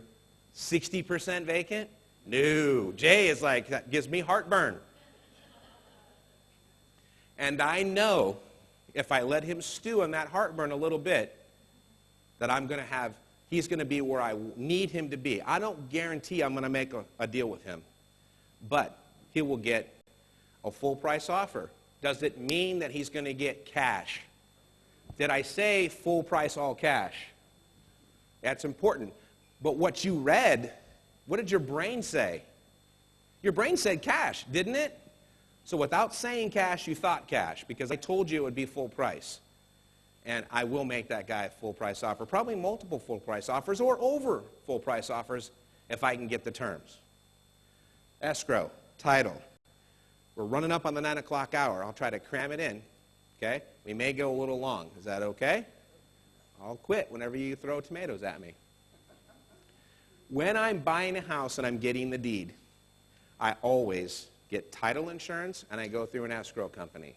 60% vacant? No. Jay is like, that gives me heartburn. And I know if I let him stew in that heartburn a little bit, that he's going to be where I need him to be. I don't guarantee I'm going to make a deal with him, but he will get a full price offer. Does it mean that he's going to get cash? Did I say full price all cash? That's important. But what you read, what did your brain say? Your brain said cash, didn't it? So without saying cash, you thought cash, because I told you it would be full price. And I will make that guy a full price offer, probably multiple full price offers or over full price offers if I can get the terms. Escrow, title. We're running up on the 9 o'clock hour. I'll try to cram it in, okay? We may go a little long. Is that okay? I'll quit whenever you throw tomatoes at me. When I'm buying a house and I'm getting the deed, I always get title insurance and I go through an escrow company.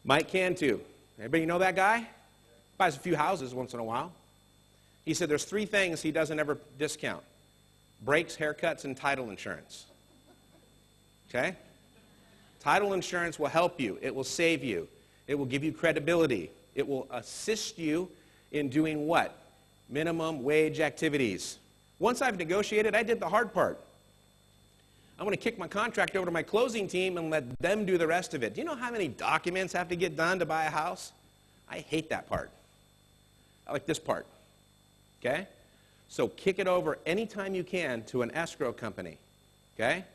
Mike can too. Everybody know that guy? Buys a few houses once in a while. He said there's 3 things he doesn't ever discount: brakes, haircuts, and title insurance. Okay? Title insurance will help you. It will save you. It will give you credibility. It will assist you in doing what? Minimum wage activities. Once I've negotiated, I did the hard part. I'm going to kick my contract over to my closing team and let them do the rest of it. Do you know how many documents have to get done to buy a house? I hate that part. I like this part. Okay? So kick it over anytime you can to an escrow company. Okay?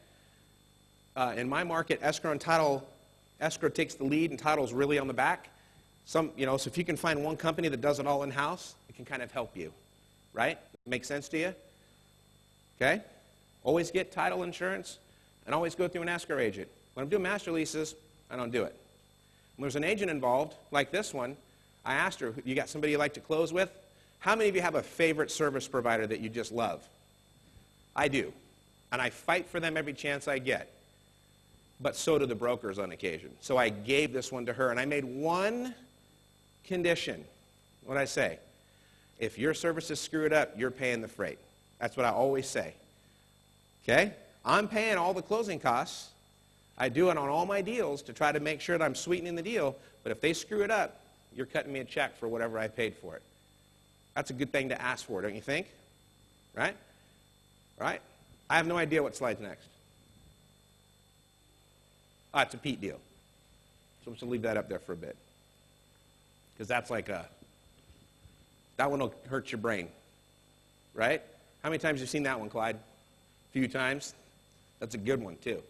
In my market, escrow takes the lead and title's really on the back. So if you can find one company that does it all in-house, it can kind of help you. Right? Make sense to you? Okay? Always get title insurance and always go through an escrow agent. When I'm doing master leases, I don't do it. When there's an agent involved, like this one, I asked her, you got somebody you like to close with? How many of you have a favorite service provider that you just love? I do. And I fight for them every chance I get. But so do the brokers on occasion. So I gave this one to her, and I made one condition. What did I say? If your service is screwed up, you're paying the freight. That's what I always say. Okay? I'm paying all the closing costs. I do it on all my deals to try to make sure that I'm sweetening the deal. But if they screw it up, you're cutting me a check for whatever I paid for it. That's a good thing to ask for, don't you think? Right? Right? I have no idea what slide's next. It's a Pete deal. So I'm just going to leave that up there for a bit. Because that's like that one will hurt your brain. Right? How many times have you seen that one, Clyde? A few times. That's a good one, too.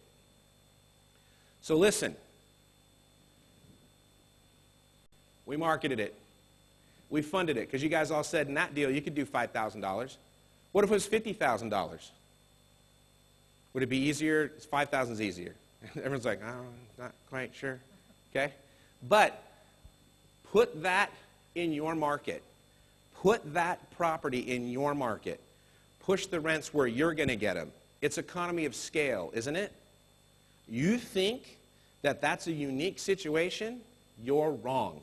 So listen. We marketed it. We funded it, because you guys all said in that deal you could do $5,000. What if it was $50,000? Would it be easier? $5,000 is easier. Everyone's like, oh, not quite sure. Okay? But put that in your market. Put that property in your market. Push the rents where you're going to get them. It's economy of scale, isn't it? You think that that's a unique situation? You're wrong.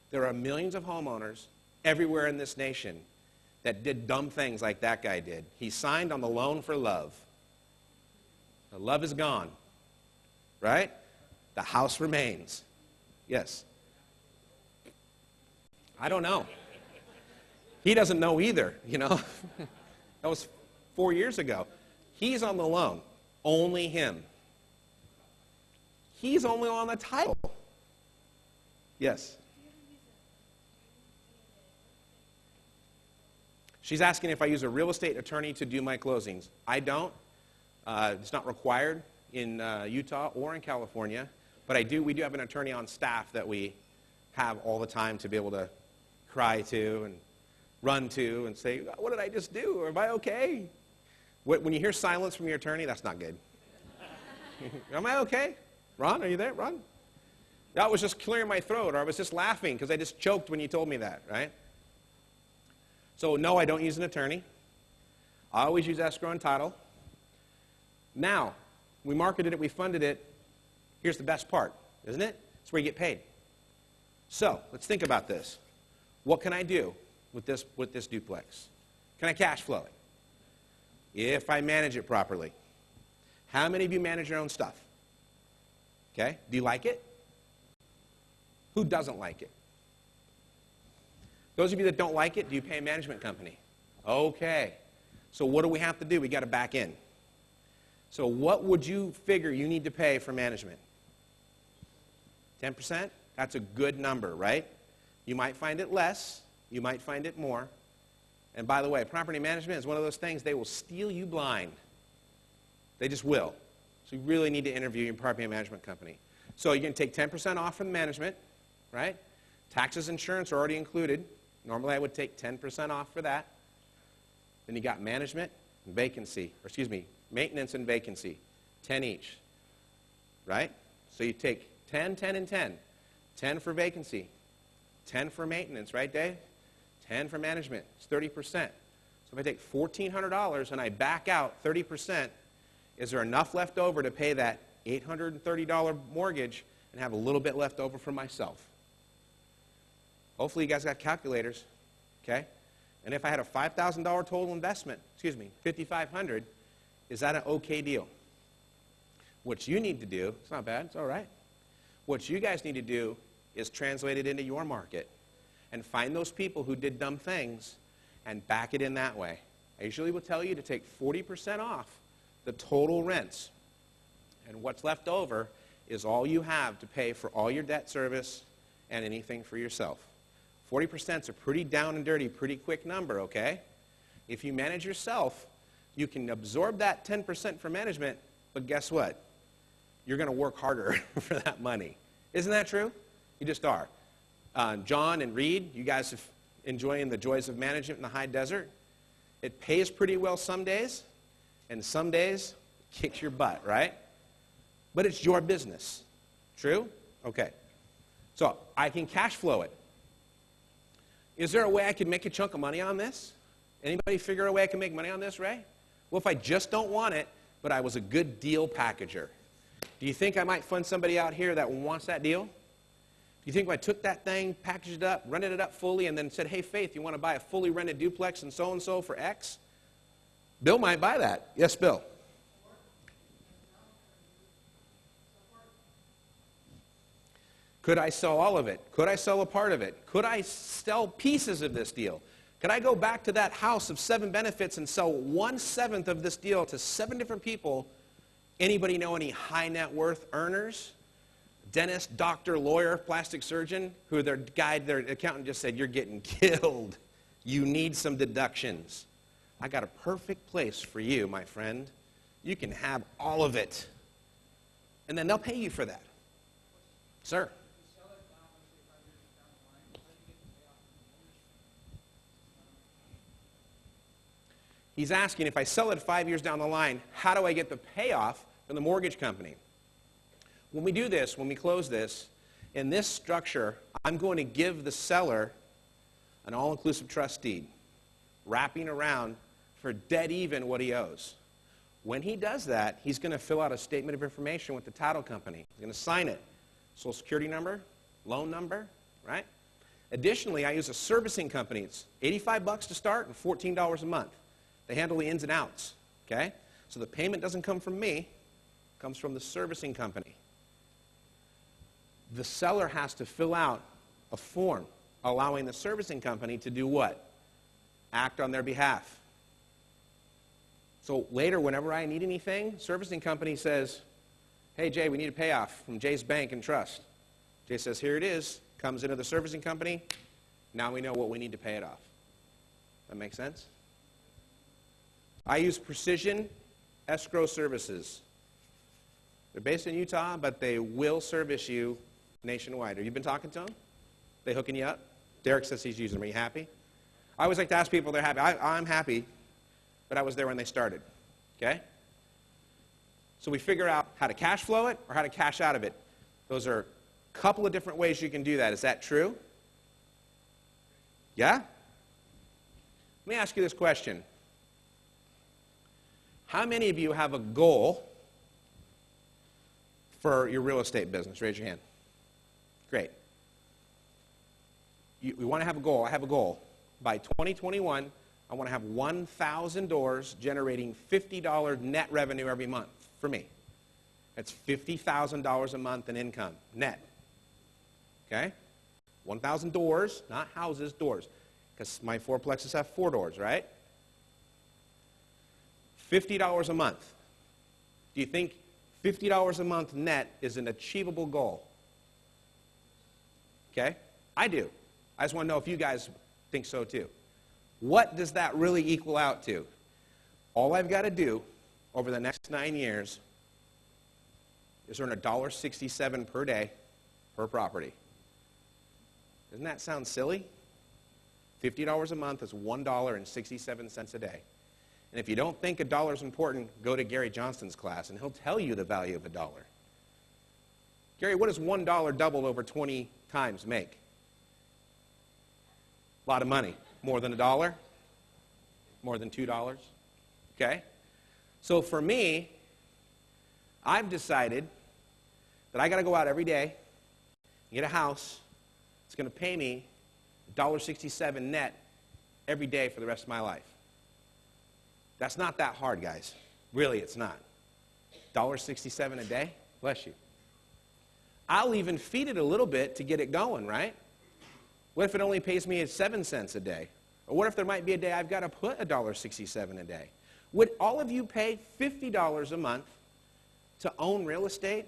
There are millions of homeowners everywhere in this nation that did dumb things like that guy did. He signed on the loan for love. The love is gone. Right? The house remains. Yes. I don't know. He doesn't know either, That was 4 years ago. He's on the loan. Only him. He's only on the title. Yes. She's asking if I use a real estate attorney to do my closings. I don't. It's not required in Utah or in California. But we do have an attorney on staff that we have all the time to be able to cry to and run to and say, what did I just do? Am I okay? When you hear silence from your attorney, that's not good. Am I okay? Ron, are you there? Ron? That was just clearing my throat, or I was just laughing because I just choked when you told me that, right? So no, I don't use an attorney. I always use escrow and title. Now, we marketed it, we funded it. Here's the best part, isn't it? It's where you get paid. So let's think about this. What can I do with this duplex? Can I cash flow it? If I manage it properly. How many of you manage your own stuff? Okay, do you like it? Who doesn't like it? Those of you that don't like it, do you pay a management company? Okay. So what do we have to do? We got to back in. So what would you figure you need to pay for management? 10%? That's a good number, right? You might find it less. You might find it more. And by the way, property management is one of those things, they will steal you blind. They just will. So you really need to interview your property management company. So you're going to take 10% off from the management, right? Taxes, insurance are already included. Normally I would take 10% off for that. Then you got management and vacancy, or excuse me, maintenance and vacancy, 10 each, right? So you take 10, 10, and 10. 10 for vacancy, 10 for maintenance, right, Dave? 10 for management. It's 30%. So if I take $1,400 and I back out 30%, is there enough left over to pay that $830 mortgage and have a little bit left over for myself? Hopefully you guys got calculators, okay? And if I had a $5,000 total investment, excuse me, $5,500, is that an okay deal? What you need to do, it's not bad, it's all right. What you guys need to do is translate it into your market and find those people who did dumb things and back it in that way. I usually will tell you to take 40% off the total rents. And what's left over is all you have to pay for all your debt service and anything for yourself. 40% is a pretty down and dirty, pretty quick number, okay? If you manage yourself, you can absorb that 10% for management, but guess what? You're going to work harder for that money. Isn't that true? You just are. John and Reed, you guys are enjoying the joys of management in the high desert. It pays pretty well some days, and some days it kicks your butt, right? But it's your business. True? Okay. So I can cash flow it. Is there a way I could make a chunk of money on this? Anybody figure a way I can make money on this, Ray? Well, if I just don't want it, but I was a good deal packager, do you think I might fund somebody out here that wants that deal? Do you think if I took that thing, packaged it up, rented it up fully, and then said, hey, Faith, you want to buy a fully rented duplex and so for X? Bill might buy that. Yes, Bill. Could I sell all of it? Could I sell a part of it? Could I sell pieces of this deal? Could I go back to that house of 7 benefits and sell 1/7 of this deal to 7 different people? Anybody know any high net worth earners? Dentist, doctor, lawyer, plastic surgeon, who their accountant just said, you're getting killed. You need some deductions. I got a perfect place for you, my friend. You can have all of it. And then they'll pay you for that. Sir. He's asking, if I sell it 5 years down the line, how do I get the payoff from the mortgage company? When we do this, when we close this, in this structure, I'm going to give the seller an all-inclusive trust deed, wrapping around for dead even what he owes. When he does that, he's going to fill out a statement of information with the title company. He's going to sign it. Social security number, loan number, right? Additionally, I use a servicing company. It's $85 to start and $14 a month. They handle the ins and outs, okay? So the payment doesn't come from me. It comes from the servicing company. The seller has to fill out a form allowing the servicing company to do what? Act on their behalf. So later, whenever I need anything, servicing company says, hey, Jay, we need a payoff from Jay's Bank and Trust. Jay says, here it is. Comes into the servicing company. Now we know what we need to pay it off. That make sense? I use Precision Escrow Services. They're based in Utah, but they will service you nationwide. Have you been talking to them? They hooking you up? Derek says he's using them. Are you happy? I always like to ask people if they're happy. I'm happy, but I was there when they started. Okay? So we figure out how to cash flow it or how to cash out of it. Those are a couple of different ways you can do that. Is that true? Yeah? Let me ask you this question. How many of you have a goal for your real estate business? Raise your hand. Great. We want to have a goal. I have a goal. By 2021, I want to have 1,000 doors generating $50 net revenue every month for me. That's $50,000 a month in income, net. Okay? 1,000 doors, not houses, doors. Because my fourplexes have 4 doors, right? $50 a month. Do you think $50 a month net is an achievable goal? Okay? I do. I just want to know if you guys think so too. What does that really equal out to? All I've got to do over the next 9 years is earn $1.67 per day per property. Doesn't that sound silly? $50 a month is $1.67 a day. And if you don't think a dollar is important, go to Gary Johnston's class, and he'll tell you the value of a dollar. Gary, what does $1 doubled over 20 times make? A lot of money. More than $1? More than $2? Okay? So for me, I've decided that I got to go out every day and get a house. It's going to pay me $1.67 net every day for the rest of my life. That's not that hard, guys. Really, it's not. $1.67 a day? Bless you. I'll even feed it a little bit to get it going, right? What if it only pays me 7 cents a day? Or what if there might be a day I've got to put $1.67 a day? Would all of you pay $50 a month to own real estate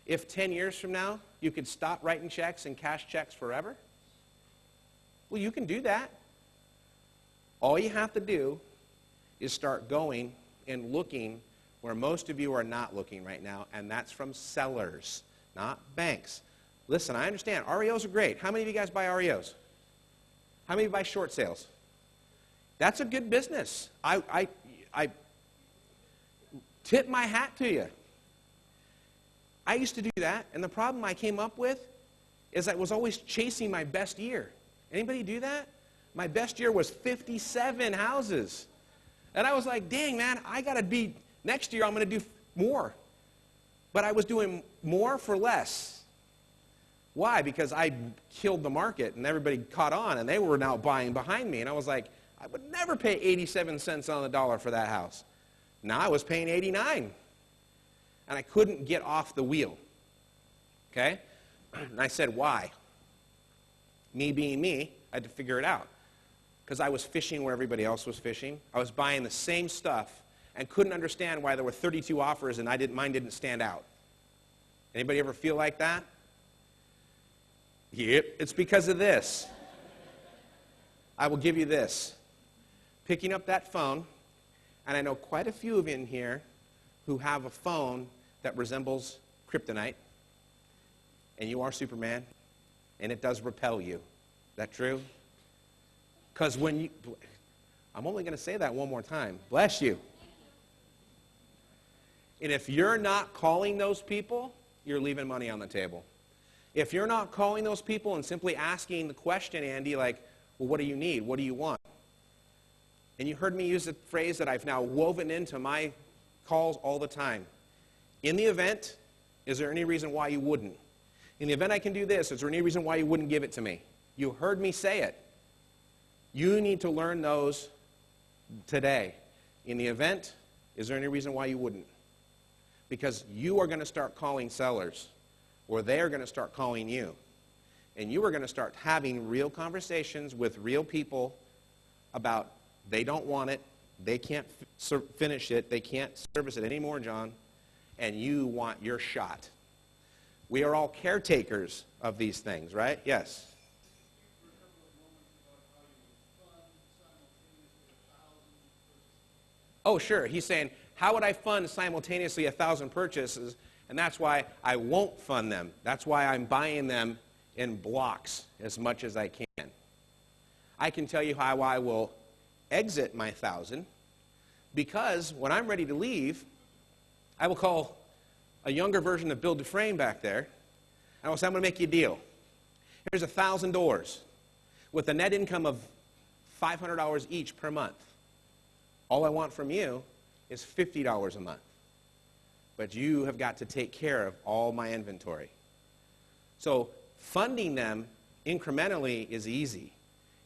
if 10 years from now you could stop writing checks and cash checks forever? Well, you can do that. All you have to do is start going and looking where most of you are not looking right now, and that's from sellers, not banks. Listen, I understand. REOs are great. How many of you guys buy REOs? How many of you buy short sales? That's a good business. I tip my hat to you. I used to do that, and the problem I came up with is I was always chasing my best year. Anybody do that? My best year was 57 houses. And I was like, dang, man, I got to be, next year I'm going to do more. But I was doing more for less. Why? Because I killed the market, and everybody caught on, and they were now buying behind me. And I was like, I would never pay 87 cents on the dollar for that house. Now I was paying 89. And I couldn't get off the wheel. Okay? And I said, why? Me being me, I had to figure it out. Because I was fishing where everybody else was fishing. I was buying the same stuff and couldn't understand why there were 32 offers and mine didn't stand out. Anybody ever feel like that? Yep, it's because of this. I will give you this. Picking up that phone, and I know quite a few of you in here who have a phone that resembles kryptonite, and you are Superman, and it does repel you. Is that true? Because when you, I'm only going to say that one more time. Bless you. And if you're not calling those people, you're leaving money on the table. If you're not calling those people and simply asking the question, Andy, like, well, what do you need? What do you want? And you heard me use a phrase that I've now woven into my calls all the time. In the event, is there any reason why you wouldn't? In the event I can do this, is there any reason why you wouldn't give it to me? You heard me say it. You need to learn those today. In the event, is there any reason why you wouldn't? Because you are going to start calling sellers, or they are going to start calling you. And you are going to start having real conversations with real people about they don't want it, They can't finish it. They can't service it anymore, John. And you want your shot. We are all caretakers of these things, right? Yes. Oh, sure. He's saying, how would I fund simultaneously 1,000 purchases? And that's why I won't fund them. That's why I'm buying them in blocks as much as I can. I can tell you how I will exit my 1,000, because when I'm ready to leave, I will call a younger version of Bill Dufresne back there, and I will say, I'm going to make you a deal. Here's 1,000 doors with a net income of $500 each per month. All I want from you is $50 a month. But you have got to take care of all my inventory. So funding them incrementally is easy.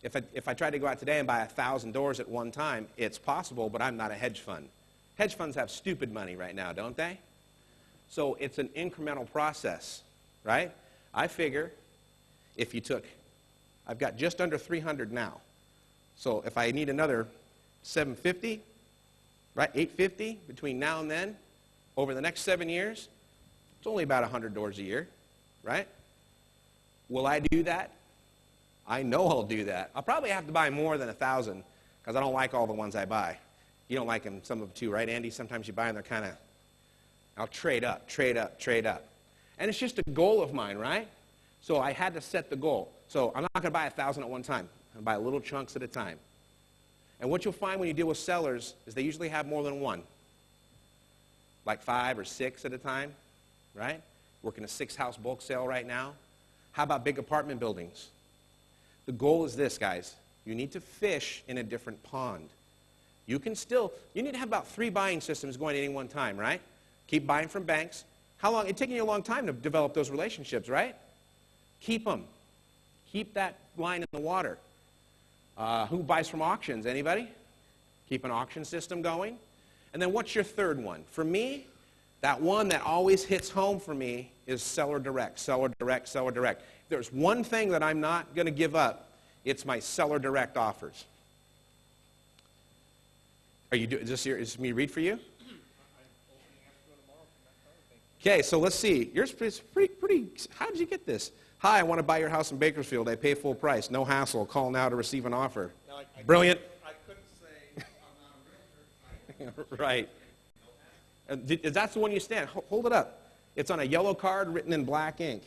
If I try to go out today and buy 1,000 doors at one time, it's possible, but I'm not a hedge fund. Hedge funds have stupid money right now, don't they? So it's an incremental process, right? I figure if you took, I've got just under 300 now. So if I need another 750, right, 850 between now and then, over the next 7 years, it's only about 100 doors a year, right? Will I do that? I know I'll do that. I'll probably have to buy more than 1,000 because I don't like all the ones I buy. You don't like them, some of them too, right, Andy? Sometimes you buy them, they're kind of, I'll trade up, trade up, trade up. And it's just a goal of mine, right? So I had to set the goal. So I'm not going to buy 1,000 at one time. I'm going to buy little chunks at a time. And what you'll find when you deal with sellers is they usually have more than one, like 5 or 6 at a time, right? Working a 6-house bulk sale right now. How about big apartment buildings? The goal is this, guys. You need to fish in a different pond. You need to have about 3 buying systems going at any one time, right? Keep buying from banks. How long? It's taking you a long time to develop those relationships, right? Keep them. Keep that line in the water. Who buys from auctions? Anybody? Keep an auction system going. And then what's your third one? For me, that one that always hits home for me is seller direct, seller direct, seller direct. If there's one thing that I'm not going to give up, it's my seller direct offers. Is this me read for you? Okay, so let's see. Yours is pretty, how did you get this? Hi, I want to buy your house in Bakersfield. I pay full price. No hassle. Call now to receive an offer. Now, Brilliant. I couldn't say I'm not a realtor. Right. That's the one you stand. Hold it up. It's on a yellow card written in black ink.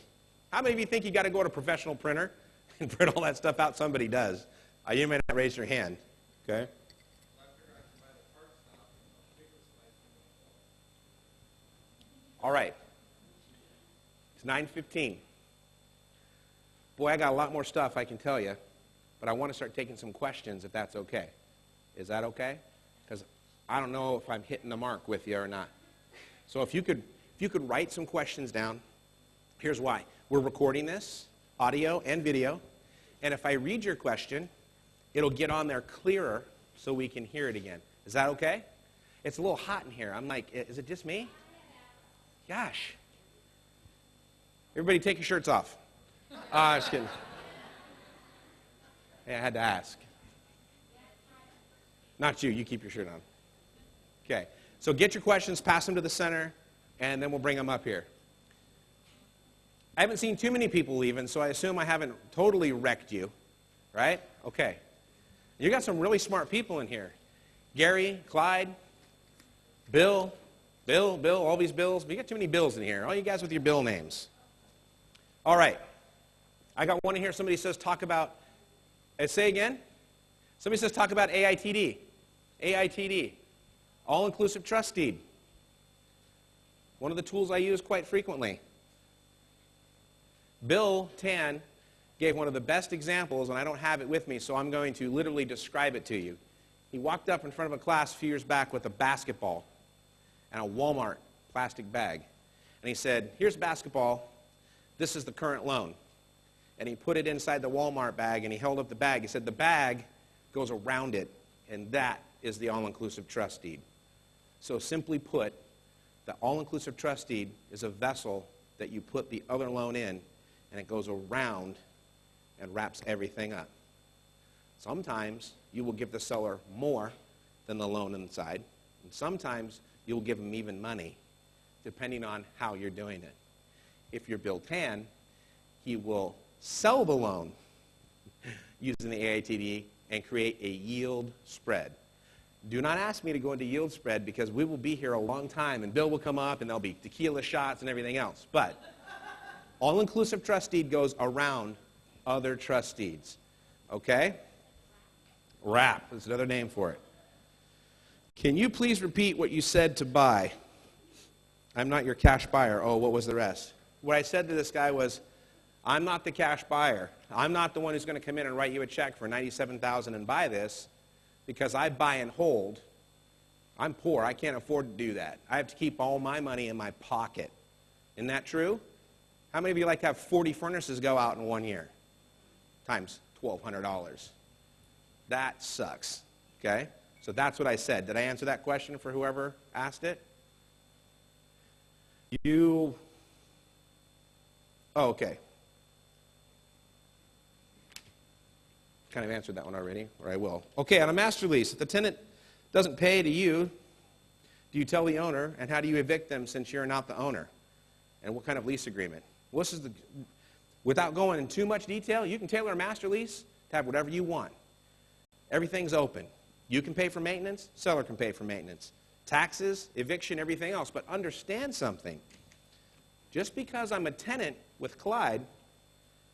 How many of you think you got to go to a professional printer and print all that stuff out? Somebody does. You may not raise your hand. Okay. All right. It's 9:15. Boy, I got a lot more stuff I can tell you, but I want to start taking some questions if that's okay. Is that okay? Because I don't know if I'm hitting the mark with you or not. So if you could write some questions down. Here's why. We're recording this, audio and video, and if I read your question, it'll get on there clearer so we can hear it again. Is that okay? It's a little hot in here. I'm like, is it just me? Gosh. Everybody take your shirts off. Just kidding. Hey, I had to ask. Not you. You keep your shirt on. Okay. So get your questions, pass them to the center, and then we'll bring them up here. I haven't seen too many people leaving, so I assume I haven't totally wrecked you, right? Okay. You got some really smart people in here. Gary, Clyde, Bill, all these Bills. We got too many Bills in here. All you guys with your Bill names. All right. I got one in here. Somebody says talk about, say again? Somebody says talk about AITD. AITD. All-Inclusive Trust Deed. One of the tools I use quite frequently. Bill Tan gave one of the best examples, and I don't have it with me, so I'm going to literally describe it to you. He walked up in front of a class a few years back with a basketball and a Walmart plastic bag. And he said, here's basketball. This is the current loan. And he put it inside the Walmart bag, and he held up the bag. He said, the bag goes around it, and that is the all-inclusive trust deed. So simply put, the all-inclusive trust deed is a vessel that you put the other loan in, and it goes around and wraps everything up. Sometimes you will give the seller more than the loan inside. And sometimes you'll give them even money, depending on how you're doing it. If you're Bill Tan, he will sell the loan using the AITD and create a yield spread. Do not ask me to go into yield spread because we will be here a long time and Bill will come up and there'll be tequila shots and everything else. But all-inclusive trust deed goes around other trust deeds. Okay? Wrap is another name for it. Can you please repeat what you said to buy? I'm not your cash buyer. Oh, what was the rest? What I said to this guy was, I'm not the cash buyer. I'm not the one who's going to come in and write you a check for $97,000 and buy this because I buy and hold. I'm poor. I can't afford to do that. I have to keep all my money in my pocket. Isn't that true? How many of you like to have 40 furnaces go out in 1 year? Times $1,200. That sucks. Okay? So that's what I said. Did I answer that question for whoever asked it? Oh, okay. Kind of answered that one already, or I will. Okay, on a master lease, if the tenant doesn't pay to you, do you tell the owner, and how do you evict them since you're not the owner? And what kind of lease agreement? Well, this is without going in too much detail, you can tailor a master lease to have whatever you want. Everything's open. You can pay for maintenance, seller can pay for maintenance. Taxes, eviction, everything else. But understand something. Just because I'm a tenant with Clyde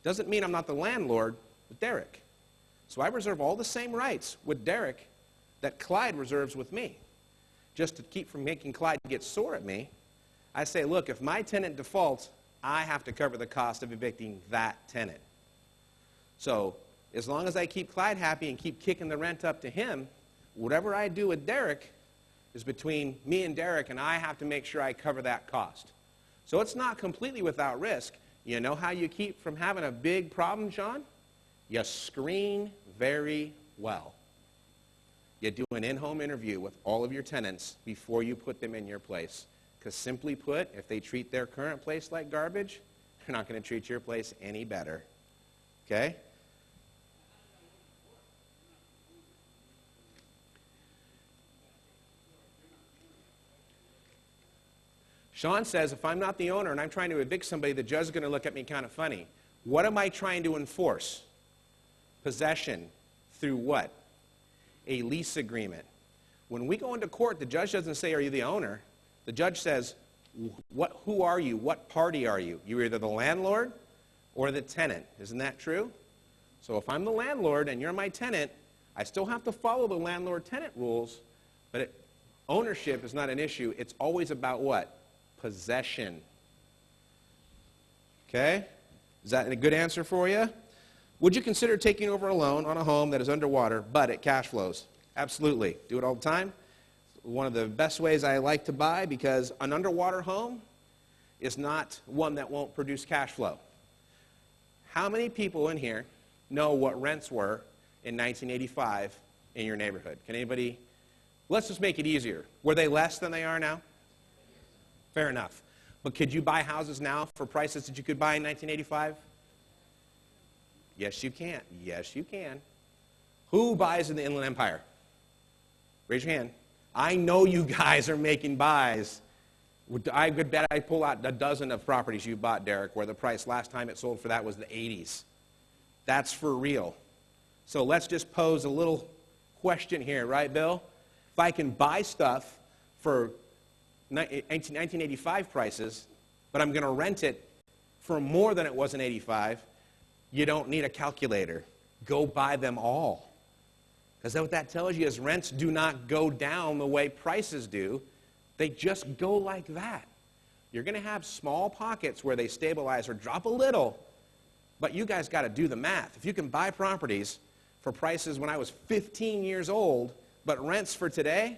doesn't mean I'm not the landlord with Derek. So I reserve all the same rights with Derek that Clyde reserves with me. Just to keep from making Clyde get sore at me, I say, look, if my tenant defaults, I have to cover the cost of evicting that tenant. So as long as I keep Clyde happy and keep kicking the rent up to him, whatever I do with Derek is between me and Derek, and I have to make sure I cover that cost. So it's not completely without risk. You know how you keep from having a big problem, Shawn? You screen very well. You do an in-home interview with all of your tenants before you put them in your place. Because simply put, if they treat their current place like garbage, they're not going to treat your place any better. Okay? Shawn says, if I'm not the owner and I'm trying to evict somebody, the judge is going to look at me kind of funny. What am I trying to enforce? Possession. Through what? A lease agreement. When we go into court, the judge doesn't say, are you the owner? The judge says, who are you? What party are you? You're either the landlord or the tenant. Isn't that true? So if I'm the landlord and you're my tenant, I still have to follow the landlord-tenant rules, but ownership is not an issue. It's always about what? Possession. Okay? Is that a good answer for you? Would you consider taking over a loan on a home that is underwater, but it cash flows? Absolutely. Do it all the time. One of the best ways I like to buy, because an underwater home is not one that won't produce cash flow. How many people in here know what rents were in 1985 in your neighborhood? Can anybody? Let's just make it easier. Were they less than they are now? Fair enough. But could you buy houses now for prices that you could buy in 1985? Yes, you can. Yes, you can. Who buys in the Inland Empire? Raise your hand. I know you guys are making buys. I could bet I pull out a dozen of properties you bought, Derek, where the price last time it sold for that was the 80s. That's for real. So let's just pose a little question here, right, Bill? If I can buy stuff for 1985 prices, but I'm going to rent it for more than it was in 85, you don't need a calculator. Go buy them all. Because what that tells you is rents do not go down the way prices do. They just go like that. You're going to have small pockets where they stabilize or drop a little, but you guys got to do the math. If you can buy properties for prices when I was 15 years old, but rents for today,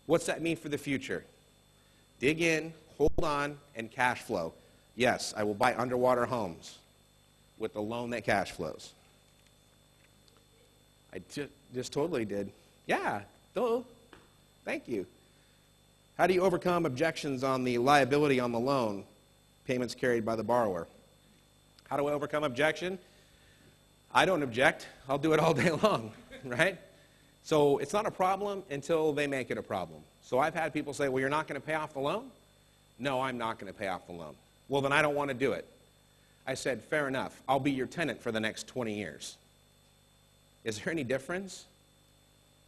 what's that mean for the future? Dig in, hold on, and cash flow. Yes, I will buy underwater homes with the loan that cash flows. I just totally did. Yeah, duh. Thank you. How do you overcome objections on the liability on the loan, payments carried by the borrower? How do I overcome objection? I don't object. I'll do it all day long, right? So it's not a problem until they make it a problem. So I've had people say, well, you're not going to pay off the loan? No, I'm not going to pay off the loan. Well, then I don't want to do it. I said, fair enough. I'll be your tenant for the next 20 years. Is there any difference?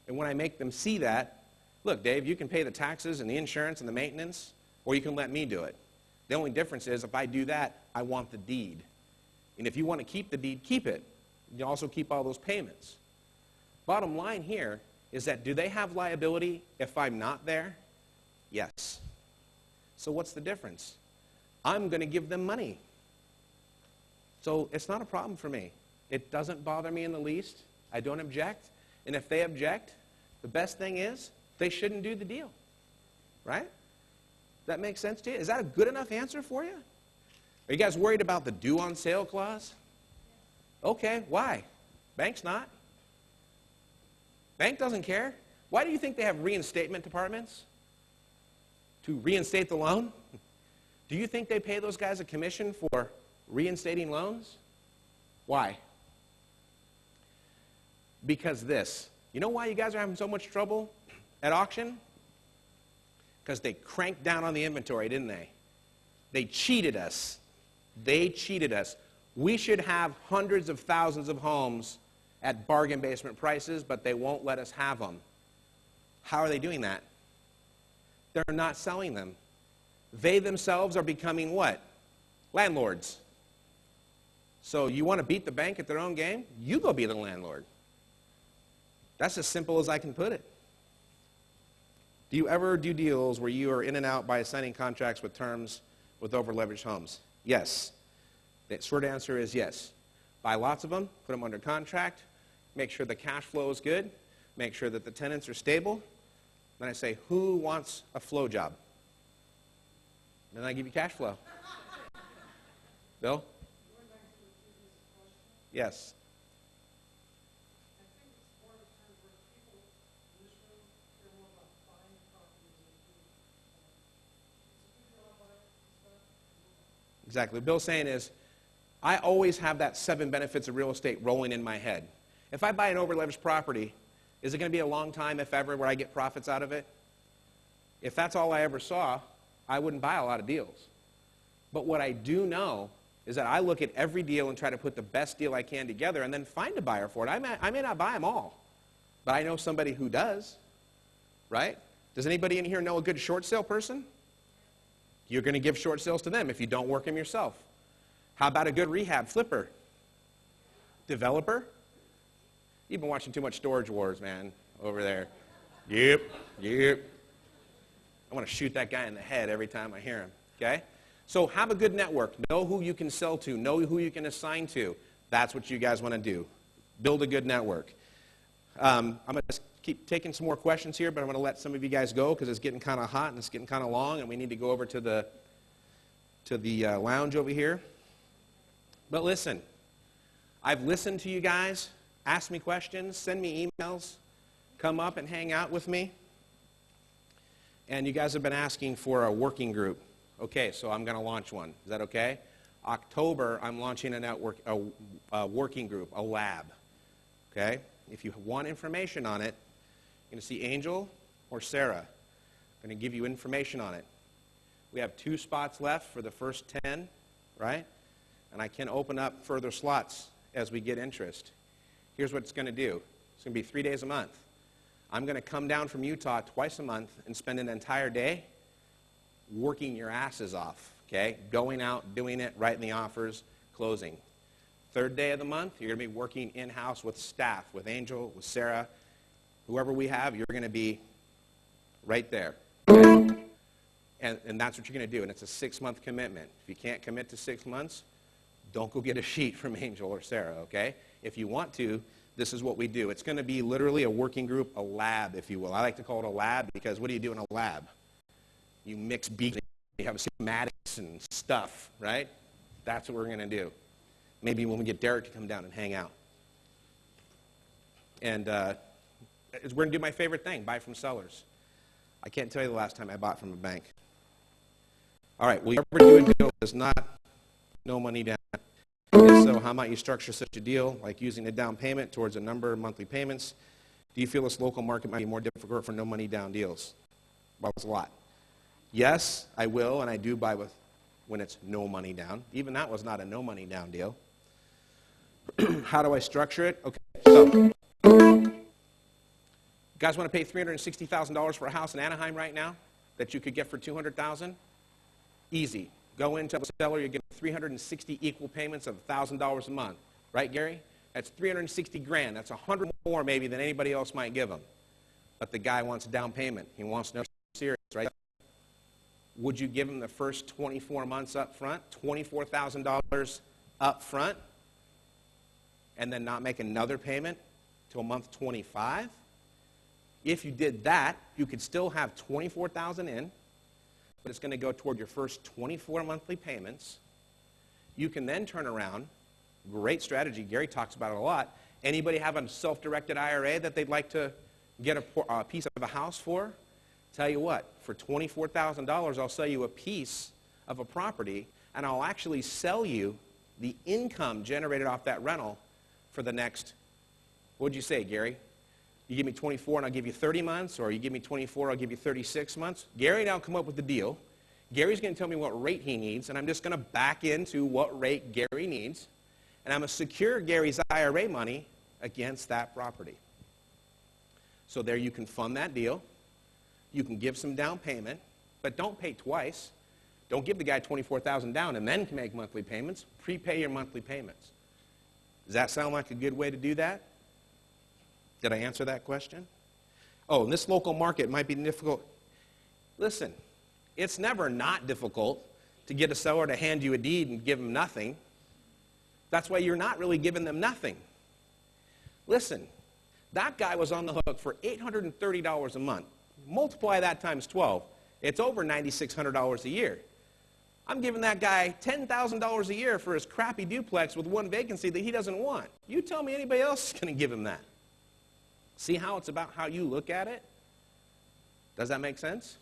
And when I make them see that, look, Dave, you can pay the taxes and the insurance and the maintenance, or you can let me do it. The only difference is if I do that, I want the deed. And if you want to keep the deed, keep it. You also keep all those payments. Bottom line here is that do they have liability if I'm not there? Yes. So what's the difference? I'm going to give them money. So it's not a problem for me. It doesn't bother me in the least. I don't object. And if they object, the best thing is they shouldn't do the deal. Right? That makes sense to you? Is that a good enough answer for you? Are you guys worried about the due on sale clause? Okay, why? Bank's not. Bank doesn't care. Why do you think they have reinstatement departments? To reinstate the loan? Do you think they pay those guys a commission for reinstating loans? Why? Because this. You know why you guys are having so much trouble at auction? Because they cranked down on the inventory, didn't they? They cheated us. They cheated us. We should have hundreds of thousands of homes at bargain basement prices, but they won't let us have them. How are they doing that? They're not selling them. They themselves are becoming what? Landlords. So you want to beat the bank at their own game? You go be the landlord. That's as simple as I can put it. Do you ever do deals where you are in and out by signing contracts with terms with over-leveraged homes? Yes. The short answer is yes. Buy lots of them, put them under contract, make sure the cash flow is good, make sure that the tenants are stable. Then I say, who wants a flow job? Then I give you cash flow. Bill? Yes. Exactly. What Bill's saying is, I always have that 7 benefits of real estate rolling in my head. If I buy an over-leveraged property, is it going to be a long time, if ever, where I get profits out of it? If that's all I ever saw, I wouldn't buy a lot of deals. But what I do know is that I look at every deal and try to put the best deal I can together and then find a buyer for it. I may not buy them all, but I know somebody who does, right? Does anybody in here know a good short sale person? You're going to give short sales to them if you don't work them yourself. How about a good rehab flipper? Developer? You've been watching too much Storage Wars, man, over there. Yep. I want to shoot that guy in the head every time I hear him, okay? So have a good network. Know who you can sell to. Know who you can assign to. That's what you guys want to do. Build a good network. I'm going to keep taking some more questions here, but I'm going to let some of you guys go because it's getting kind of hot and it's getting kind of long, and we need to go over to the lounge over here. But listen, I've listened to you guys. Ask me questions. Send me emails. Come up and hang out with me. And you guys have been asking for a working group. Okay, so I'm going to launch one. Is that okay? October, I'm launching a working group, a lab. Okay? If you want information on it, you're going to see Angel or Sarah. I'm going to give you information on it. We have 2 spots left for the first 10, right? And I can open up further slots as we get interest. Here's what it's going to do. It's going to be 3 days a month. I'm going to come down from Utah twice a month and spend an entire day working your asses off, okay? Going out, doing it, writing the offers, closing. 3rd day of the month, you're going to be working in-house with staff, with Angel, with Sarah, whoever we have, you're going to be right there. Okay? And that's what you're going to do, and it's a 6-month commitment. If you can't commit to 6 months, don't go get a sheet from Angel or Sarah, okay? If you want to, this is what we do. It's going to be literally a working group, a lab, if you will. I like to call it a lab because what do you do in a lab? You mix beats, you have schematics and stuff, right? That's what we're going to do. Maybe when we get Derek to come down and hang out. And we're going to do my favorite thing, buy from sellers. I can't tell you the last time I bought from a bank. All right, will you ever do a deal that does not no money down? If so, how might you structure such a deal, like using a down payment towards a number of monthly payments? Do you feel this local market might be more difficult for no money down deals? Well, it's a lot. Yes, I will, and I do buy when it's no money down. Even that was not a no money down deal. How do I structure it? Okay, so you guys want to pay $360,000 for a house in Anaheim right now that you could get for $200,000? Easy. Go in, tell the seller you're getting 360 equal payments of $1,000 a month. Right, Gary? That's 360 grand. That's 100 more maybe than anybody else might give them. But the guy wants a down payment. He wants no serious, right? Would you give him the first 24 months up front, $24,000 up front, and then not make another payment till month 25? If you did that, you could still have $24,000 in, but it's going to go toward your first 24 monthly payments. You can then turn around. Great strategy. Gary talks about it a lot. Anybody have a self-directed IRA that they'd like to get a piece of a house for? Tell you what, for $24,000, I'll sell you a piece of a property, and I'll actually sell you the income generated off that rental for the next, what'd you say, Gary? You give me 24 and I'll give you 30 months, or you give me 24, I'll give you 36 months. Gary and I'll come up with the deal. Gary's going to tell me what rate he needs, and I'm just going to back into what rate Gary needs, and I'm going to secure Gary's IRA money against that property. So there you can fund that deal. You can give some down payment, but don't pay twice. Don't give the guy $24,000 down and then make monthly payments. Prepay your monthly payments. Does that sound like a good way to do that? Did I answer that question? Oh, and this local market might be difficult. Listen, it's never not difficult to get a seller to hand you a deed and give them nothing. That's why you're not really giving them nothing. Listen, that guy was on the hook for $830 a month. Multiply that times 12. It's over $9,600 a year. I'm giving that guy $10,000 a year for his crappy duplex with one vacancy that he doesn't want. You tell me anybody else is going to give him that. See how it's about how you look at it? Does that make sense?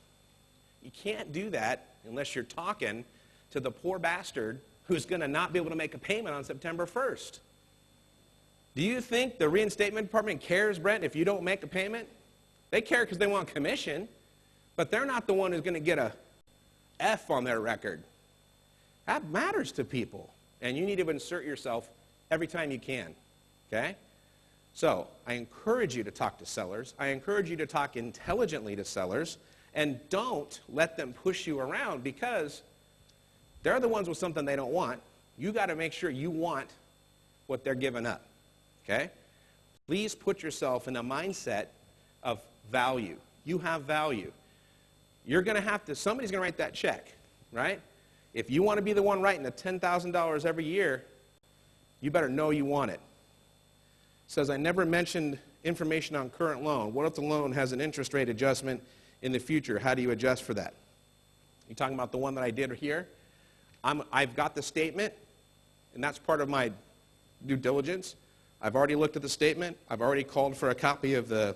You can't do that unless you're talking to the poor bastard who's going to not be able to make a payment on September 1st. Do you think the reinstatement department cares, Brent, if you don't make a payment? They care because they want commission, but they're not the one who's going to get a F on their record. That matters to people, and you need to insert yourself every time you can, okay? So I encourage you to talk to sellers. I encourage you to talk intelligently to sellers, and don't let them push you around because they're the ones with something they don't want. You got to make sure you want what they're giving up, okay? Please put yourself in a mindset of value. You have value. You're going to have to, somebody's going to write that check, right? If you want to be the one writing the $10,000 every year, you better know you want it. It says, I never mentioned information on current loan. What if the loan has an interest rate adjustment in the future? How do you adjust for that? You talking about the one that I did here? I've got the statement, and that's part of my due diligence. I've already looked at the statement. I've already called for a copy of the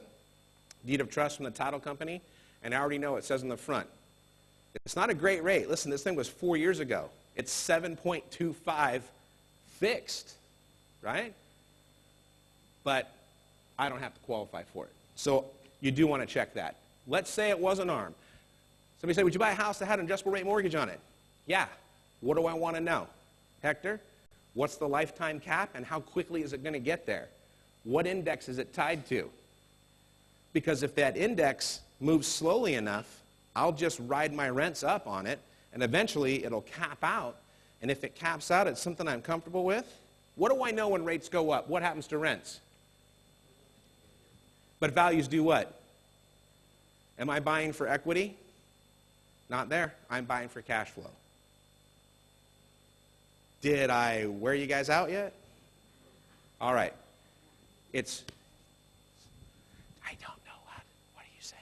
deed of trust from the title company, and I already know it says in the front. It's not a great rate. Listen, this thing was 4 years ago. It's 7.25 fixed, right? But I don't have to qualify for it. So you do want to check that. Let's say it was an ARM. Somebody said, would you buy a house that had an adjustable rate mortgage on it? Yeah. What do I want to know? Hector, what's the lifetime cap and how quickly is it going to get there? What index is it tied to? Because if that index moves slowly enough, I'll just ride my rents up on it, and eventually it'll cap out. And if it caps out, it's something I'm comfortable with. What do I know when rates go up? What happens to rents? But values do what? Am I buying for equity? Not there. I'm buying for cash flow. Did I wear you guys out yet? All right. I don't know what are you saying?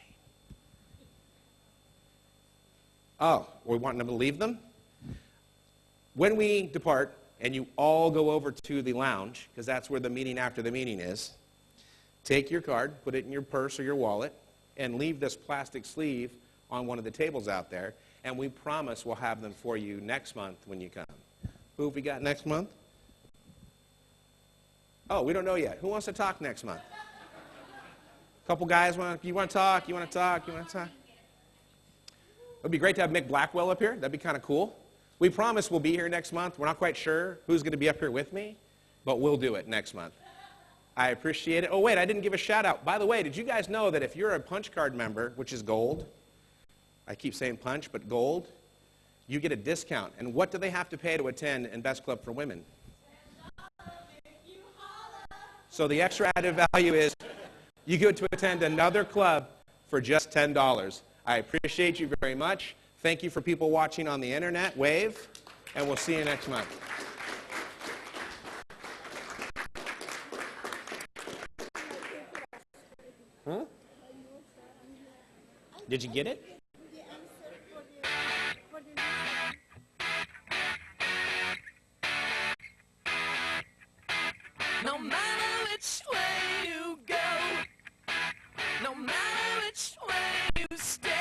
Oh, we want them to leave them? When we depart, and you all go over to the lounge, because that's where the meeting after the meeting is, take your card, put it in your purse or your wallet, and leave this plastic sleeve on one of the tables out there, and we promise we'll have them for you next month when you come. Who have we got next month? Oh, we don't know yet. Who wants to talk next month? couple guys you want to talk, you want to talk, you want to talk. It would be great to have Mick Blackwell up here. That'd be kind of cool. We promise we'll be here next month. We're not quite sure who's going to be up here with me, but we'll do it next month. I appreciate it. Oh, wait, I didn't give a shout out. By the way, did you guys know that if you're a punch card member, which is gold, I keep saying punch, but gold, you get a discount. And what do they have to pay to attend in Best Club for Women? So the extra added value is you get to attend another club for just $10. I appreciate you very much. Thank you for people watching on the internet, wave, and we'll see you next month. Huh? Did you get it? No matter which way you go, no matter which way you stay.